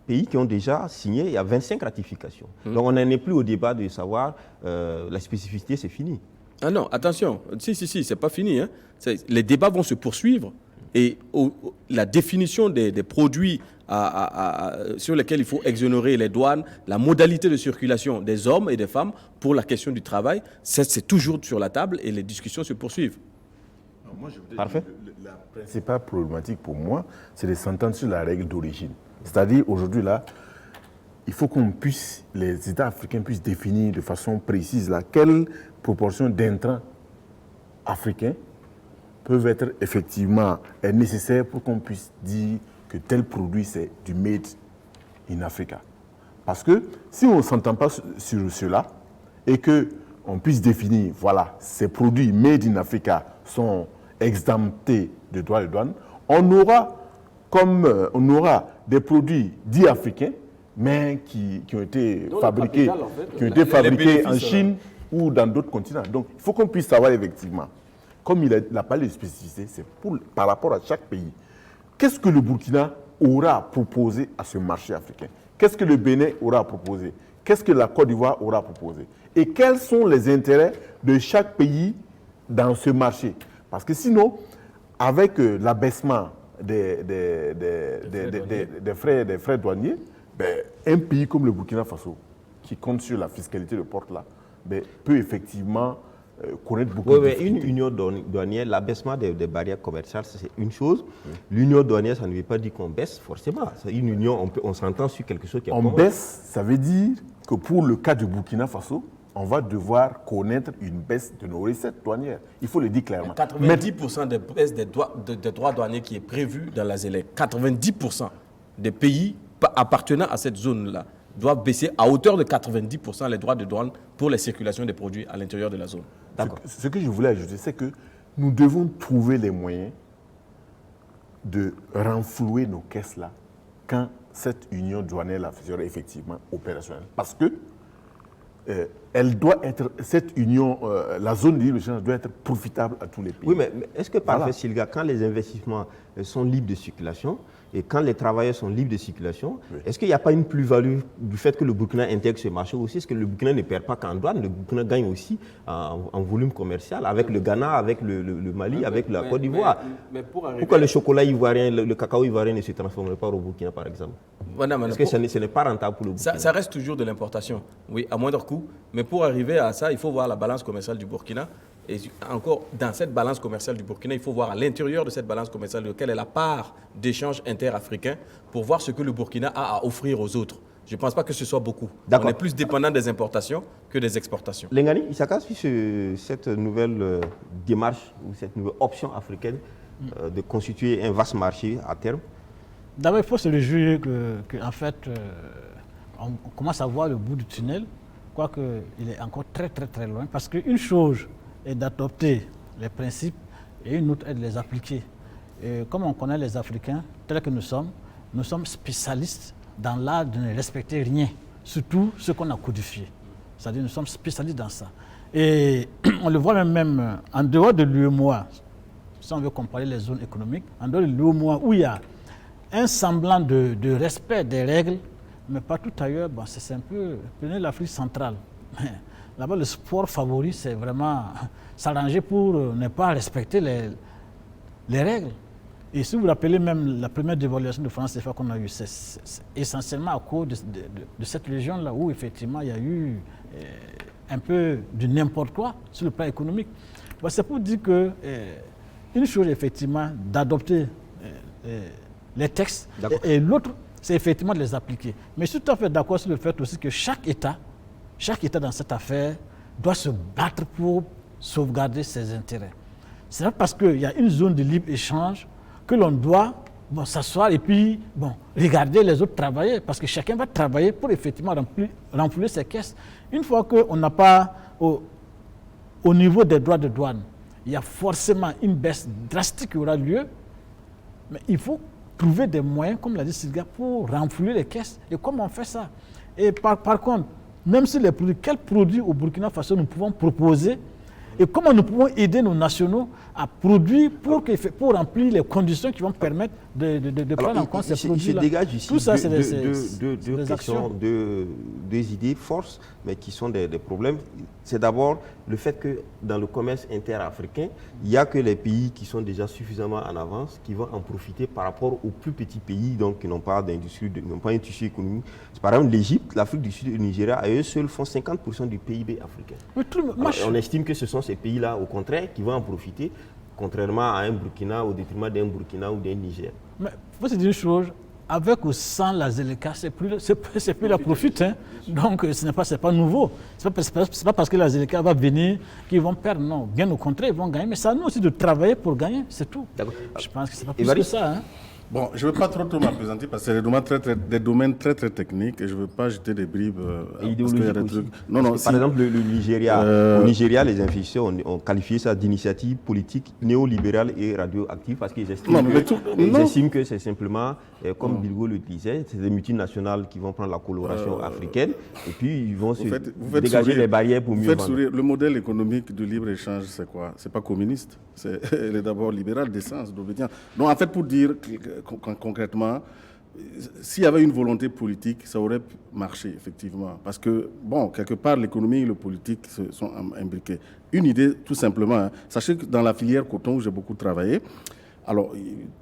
Speaker 1: pays qui ont déjà signé, il y a 25 ratifications. Donc on n'en est plus au débat de savoir la spécificité, c'est fini.
Speaker 4: Ah non, attention, si, c'est pas fini. Hein. Les débats vont se poursuivre Et la définition des produits sur lesquels il faut exonérer les douanes, la modalité de circulation des hommes et des femmes pour la question du travail, c'est toujours sur la table et les discussions se poursuivent.
Speaker 3: Moi, je
Speaker 1: Parfait.
Speaker 3: La principale problématique pour moi, c'est de s'entendre sur la règle d'origine. C'est-à-dire, aujourd'hui, là, il faut les États africains puissent définir de façon précise quelle proportion d'intrants africains peuvent être effectivement nécessaires pour qu'on puisse dire que tel produit, c'est du made in Africa. Parce que si on ne s'entend pas sur cela et qu'on puisse définir, voilà, ces produits made in Africa sont exemptés de droits de douane, on aura des produits dits africains, mais qui ont été fabriqués, en Chine ou dans d'autres continents. Donc, il faut qu'on puisse savoir effectivement, comme il a parlé de spécificité, c'est par rapport à chaque pays. Qu'est-ce que le Burkina aura proposé à ce marché africain? Qu'est-ce que le Bénin aura proposé? Qu'est-ce que la Côte d'Ivoire aura proposé? Et quels sont les intérêts de chaque pays dans ce marché? Parce que sinon, avec l'abaissement des frais douaniers, un pays comme le Burkina Faso, qui compte sur la fiscalité de porte là, peut effectivement connaître beaucoup de difficultés.
Speaker 1: Une union douanière, l'abaissement des barrières commerciales, c'est une chose. Oui. L'union douanière, ça ne veut pas dire qu'on baisse forcément. C'est une union, on s'entend sur quelque chose qui est
Speaker 3: commun. On baisse, ça veut dire que pour le cas du Burkina Faso, on va devoir connaître une baisse de nos recettes douanières. Il faut le dire clairement.
Speaker 4: 90% de baisse des droits douaniers qui est prévu dans la ZLEC, 90% des pays appartenant à cette zone-là doivent baisser à hauteur de 90% les droits de douane pour la circulation des produits à l'intérieur de la zone.
Speaker 3: Ce que je voulais ajouter, c'est que nous devons trouver les moyens de renflouer nos caisses-là quand cette union douanière sera effectivement opérationnelle. Parce que elle doit être, cette union, la zone de libre-échange doit être profitable à tous les pays.
Speaker 1: Oui, mais est-ce que parfait, Silga, quand les investissements sont libres de circulation et quand les travailleurs sont libres de circulation, oui, est-ce qu'il n'y a pas une plus-value du fait que le Burkina intègre ce marché aussi? Est-ce que le Burkina ne perd pas qu'en douane? Le Burkina gagne aussi en volume commercial avec le Ghana, avec le Mali, avec la Côte d'Ivoire. Pourquoi le chocolat ivoirien, le cacao ivoirien ne se transformerait pas au Burkina, par exemple? Parce que ce n'est pas rentable pour le Burkina.
Speaker 4: Ça reste toujours de l'importation, oui, à moindre coût. Mais pour arriver à ça, il faut voir la balance commerciale du Burkina. Et encore, dans cette balance commerciale du Burkina, il faut voir à l'intérieur de cette balance commerciale quelle est la part d'échanges interafricains pour voir ce que le Burkina a à offrir aux autres. Je ne pense pas que ce soit beaucoup. On est plus dépendant des importations que des exportations.
Speaker 1: Lengani, Issaka, sur cette nouvelle démarche ou cette nouvelle option africaine de constituer un vaste marché à terme?
Speaker 5: D'abord, il faut se réjouir qu'en fait, on commence à voir le bout du tunnel, quoique il est encore très très très loin, parce qu'une chose est d'adopter les principes et une autre est de les appliquer. Et comme on connaît les Africains, tels que nous sommes spécialistes dans l'art de ne respecter rien, surtout ce qu'on a codifié. C'est-à-dire nous sommes spécialistes dans ça. Et on le voit même en dehors de l'UEMOA, si on veut comparer les zones économiques, en dehors de l'UEMOA où il y a un semblant de respect des règles, mais partout ailleurs, c'est un peu... Prenez l'Afrique centrale. Là-bas, le sport favori, c'est vraiment s'arranger pour ne pas respecter les règles. Et si vous vous rappelez même la première dévaluation de France CFA qu'on a eue, c'est essentiellement à cause de cette région-là où effectivement il y a eu un peu de n'importe quoi sur le plan économique. C'est pour dire que une chose effectivement d'adopter les textes et l'autre c'est effectivement de les appliquer. Mais je suis tout à fait d'accord sur le fait aussi que chaque État dans cette affaire doit se battre pour sauvegarder ses intérêts. C'est pas parce qu'il y a une zone de libre-échange que l'on doit s'asseoir et puis regarder les autres travailler, parce que chacun va travailler pour effectivement renflouer ses caisses. Une fois qu'on n'a pas, au niveau des droits de douane, il y a forcément une baisse drastique qui aura lieu, mais il faut trouver des moyens, comme l'a dit Silga, pour renflouer les caisses. Et comment on fait ça? Et par contre, même si les produits, quels produits au Burkina Faso nous pouvons proposer et comment nous pouvons aider nos nationaux à produire pour remplir les conditions qui vont permettre de prendre en compte ces produits-là.
Speaker 1: Il se dégage ici
Speaker 5: tout ça, c'est
Speaker 1: deux
Speaker 5: des actions.
Speaker 1: deux idées forces, mais qui sont des problèmes. C'est d'abord le fait que dans le commerce interafricain, il n'y a que les pays qui sont déjà suffisamment en avance qui vont en profiter par rapport aux plus petits pays donc, qui n'ont pas d'industrie, n'ont pas un tissu économique. Par exemple, l'Égypte, l'Afrique du Sud et le Nigeria, à eux seuls, font 50% du PIB africain. On estime que ce sont ces pays-là, au contraire, qui vont en profiter, contrairement à un Burkina, au détriment d'un Burkina ou d'un Niger.
Speaker 5: Mais il faut se dire une chose, avec ou sans la Zeleka, c'est plus la profite. Hein. Donc, ce n'est pas nouveau. Ce n'est pas parce que la Zeleka va venir qu'ils vont perdre. Non, bien au contraire, ils vont gagner. Mais c'est à nous aussi de travailler pour gagner, c'est tout. Je pense que ce n'est pas plus que ça. Hein.
Speaker 2: Bon, je ne veux pas trop m'appesantir parce que c'est des domaines très techniques et je ne veux pas jeter des bribes.
Speaker 1: Parce qu'il y a des trucs. Non,
Speaker 2: par
Speaker 1: exemple, le Nigeria, au Nigeria, les investisseurs ont qualifié ça d'initiative politique néolibérale et radioactive parce qu'ils estiment que c'est simplement, comme Bilgo le disait, c'est des multinationales qui vont prendre la coloration africaine et puis ils vont dégager les barrières pour mieux vendre.
Speaker 2: Le modèle économique du libre-échange, c'est quoi? Ce n'est pas communiste, il est d'abord libéral d'essence, d'obédience. Donc en fait, pour dire concrètement, s'il y avait une volonté politique, ça aurait marché, effectivement. Parce que, bon, quelque part, l'économie et le politique sont imbriqués. Une idée, tout simplement, hein. Sachez que dans la filière coton où j'ai beaucoup travaillé, alors,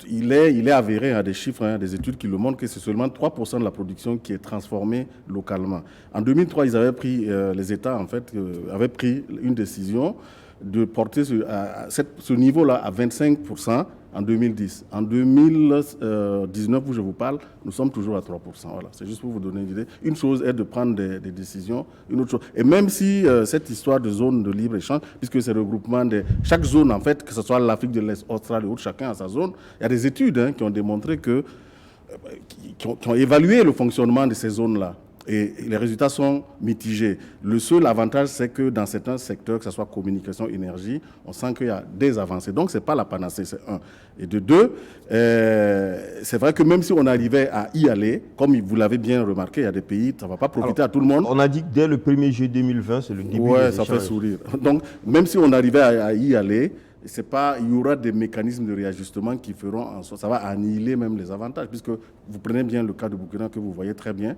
Speaker 2: il est avéré à des chiffres, hein, des études qui le montrent que c'est seulement 3% de la production qui est transformée localement. En 2003, ils avaient pris, les États, en fait, avaient pris une décision de porter ce niveau-là à 25% en 2010. En 2019, où je vous parle, nous sommes toujours à 3%. Voilà, c'est juste pour vous donner une idée. Une chose est de prendre des décisions, une autre chose. Et même si cette histoire de zone de libre-échange, puisque c'est le regroupement de chaque zone, en fait, que ce soit l'Afrique de l'Est, Australie ou autre, chacun a sa zone, il y a des études qui ont démontré qui ont évalué le fonctionnement de ces zones-là. Et les résultats sont mitigés. Le seul avantage, c'est que dans certains secteurs, que ce soit communication, énergie, on sent qu'il y a des avancées. Donc, ce n'est pas la panacée, c'est un. Et de deux, c'est vrai que même si on arrivait à y aller, comme vous l'avez bien remarqué, il y a des pays, ça ne va pas profiter à tout le monde.
Speaker 1: On a dit que dès le 1er juillet 2020, c'est le début des échanges.
Speaker 2: Ouais, ça fait sourire. Donc, même si on arrivait à y aller, il y aura des mécanismes de réajustement qui feront en sorte, ça va annihiler même les avantages, puisque vous prenez bien le cas de Burkina que vous voyez très bien.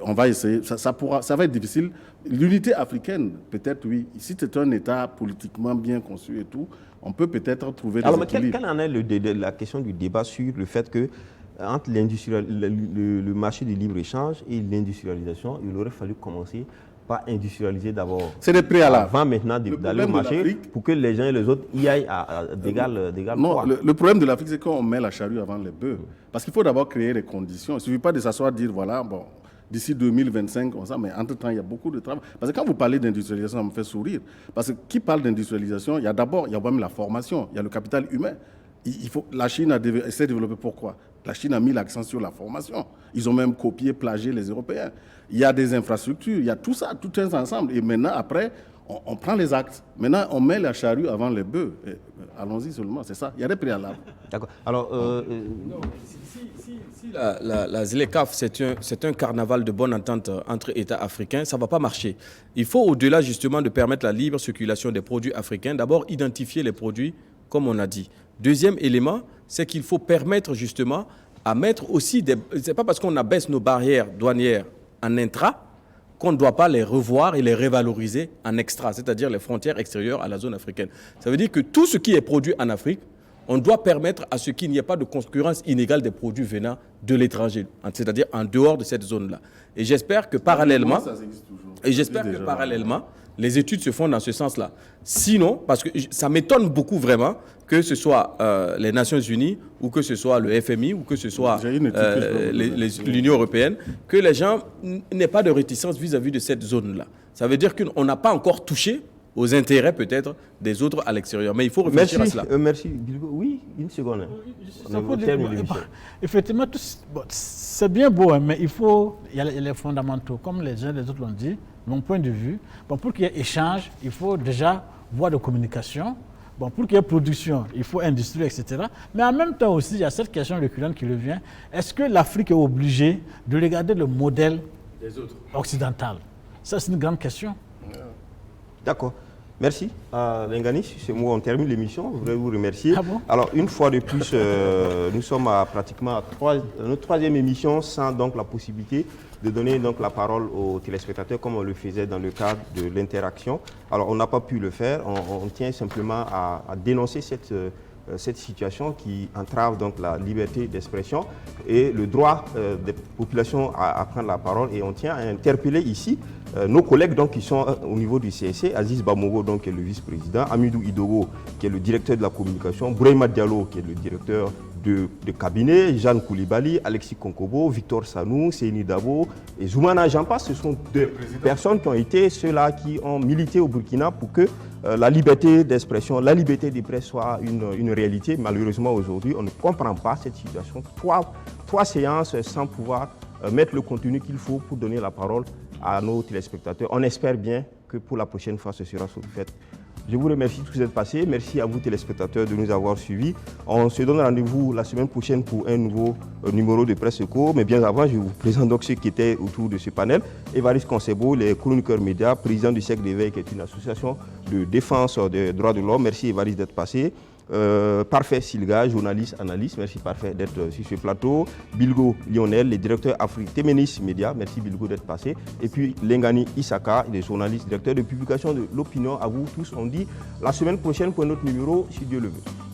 Speaker 2: On va essayer, ça va être difficile. L'unité africaine, peut-être oui. Si c'est un État politiquement bien conçu et tout, on peut peut-être trouver des équilibres.
Speaker 1: Quelle en est la question du débat sur le fait que entre le marché du libre-échange et l'industrialisation, il aurait fallu commencer par industrialiser d'abord.
Speaker 2: C'est des préalables.
Speaker 1: Avant maintenant d'aller au marché pour que les gens et les autres y aillent d'égal poids.
Speaker 2: Le problème de l'Afrique, c'est qu'on met la charrue avant les bœufs. Parce qu'il faut d'abord créer les conditions. Il ne suffit pas de s'asseoir et dire, voilà, bon, d'ici 2025, comme ça, mais entre-temps, il y a beaucoup de travail. Parce que quand vous parlez d'industrialisation, ça me fait sourire. Parce que qui parle d'industrialisation, il y a même la formation, il y a le capital humain. La Chine essaie de développer pourquoi? La Chine a mis l'accent sur la formation. Ils ont même copié, plagié les Européens. Il y a des infrastructures, il y a tout ça, tout un ensemble. Et maintenant, après, on prend les actes. Maintenant, on met la charrue avant les bœufs. Allons-y seulement, c'est ça. Il y a des préalables.
Speaker 1: D'accord. Alors,
Speaker 4: si la ZLECAf, c'est un carnaval de bonne entente entre États africains, ça ne va pas marcher. Il faut, au-delà justement de permettre la libre circulation des produits africains, d'abord identifier les produits, comme on a dit. Deuxième élément, c'est qu'il faut permettre justement à mettre aussi des... C'est pas parce qu'on abaisse nos barrières douanières en intra qu'on ne doit pas les revoir et les revaloriser en extra, c'est-à-dire les frontières extérieures à la zone africaine. Ça veut dire que tout ce qui est produit en Afrique, on doit permettre à ce qu'il n'y ait pas de concurrence inégale des produits venant de l'étranger, c'est-à-dire en dehors de cette zone-là. Et j'espère que parallèlement, les études se font dans ce sens-là. Sinon, parce que ça m'étonne beaucoup vraiment que ce soit les Nations Unies ou que ce soit le FMI ou que ce soit l'Union européenne, que les gens n'aient pas de réticence vis-à-vis de cette zone-là. Ça veut dire qu'on n'a pas encore touché aux intérêts peut-être des autres à l'extérieur. Mais il faut réfléchir à cela.
Speaker 1: Merci. Oui, une seconde.
Speaker 5: Effectivement, c'est bien beau, mais il y a les fondamentaux, comme les uns et les autres l'ont dit. Mon point de vue, pour qu'il y ait échange, il faut déjà voie de communication. Pour qu'il y ait production, il faut industrie, etc. Mais en même temps aussi, il y a cette question récurrente qui revient. Est-ce que l'Afrique est obligée de regarder le modèle des autres occidental? Ça, c'est une grande question.
Speaker 1: D'accord. Merci à Lengani. Sur ce mot, on termine l'émission. Je voudrais vous remercier.
Speaker 5: Ah bon?
Speaker 1: Alors, une fois de plus, nous sommes pratiquement à notre troisième émission sans donc la possibilité de donner donc la parole aux téléspectateurs comme on le faisait dans le cadre de l'interaction. Alors, on n'a pas pu le faire. On tient simplement à dénoncer cette situation qui entrave donc la liberté d'expression et le droit des populations à prendre la parole. Et on tient à interpeller ici nos collègues donc, qui sont au niveau du CSC, Aziz Bamogo donc, qui est le vice-président, Amidou Idogo qui est le directeur de la communication, Bourema Diallo qui est le directeur de cabinet, Jeanne Koulibaly, Alexis Konkobo, Victor Sanou, Seyni Dabo et Zoumana Jampa. Ce sont deux personnes qui ont été ceux-là qui ont milité au Burkina pour que la liberté d'expression, la liberté de presse soit une réalité. Malheureusement, aujourd'hui, on ne comprend pas cette situation. Trois séances sans pouvoir mettre le contenu qu'il faut pour donner la parole à nos téléspectateurs. On espère bien que pour la prochaine fois, ce sera fait. Je vous remercie de tous êtes passés. Merci à vous téléspectateurs de nous avoir suivis. On se donne rendez-vous la semaine prochaine pour un nouveau numéro de Presse Eco. Mais bien avant, je vous présente donc ceux qui étaient autour de ce panel. Évariste Concebo, les chroniqueurs médias, président du Cercle d'éveil, qui est une association de défense des droits de l'homme. Merci Évariste d'être passé. Parfait Silga, journaliste, analyste, merci Parfait d'être sur ce plateau. Bilgo Lionel, le directeur Afrique Téménis Média, merci Bilgo d'être passé. Et puis Lengani Isaka, le journaliste, directeur de publication de l'opinion. À vous tous, on dit la semaine prochaine pour un autre numéro, si Dieu le veut.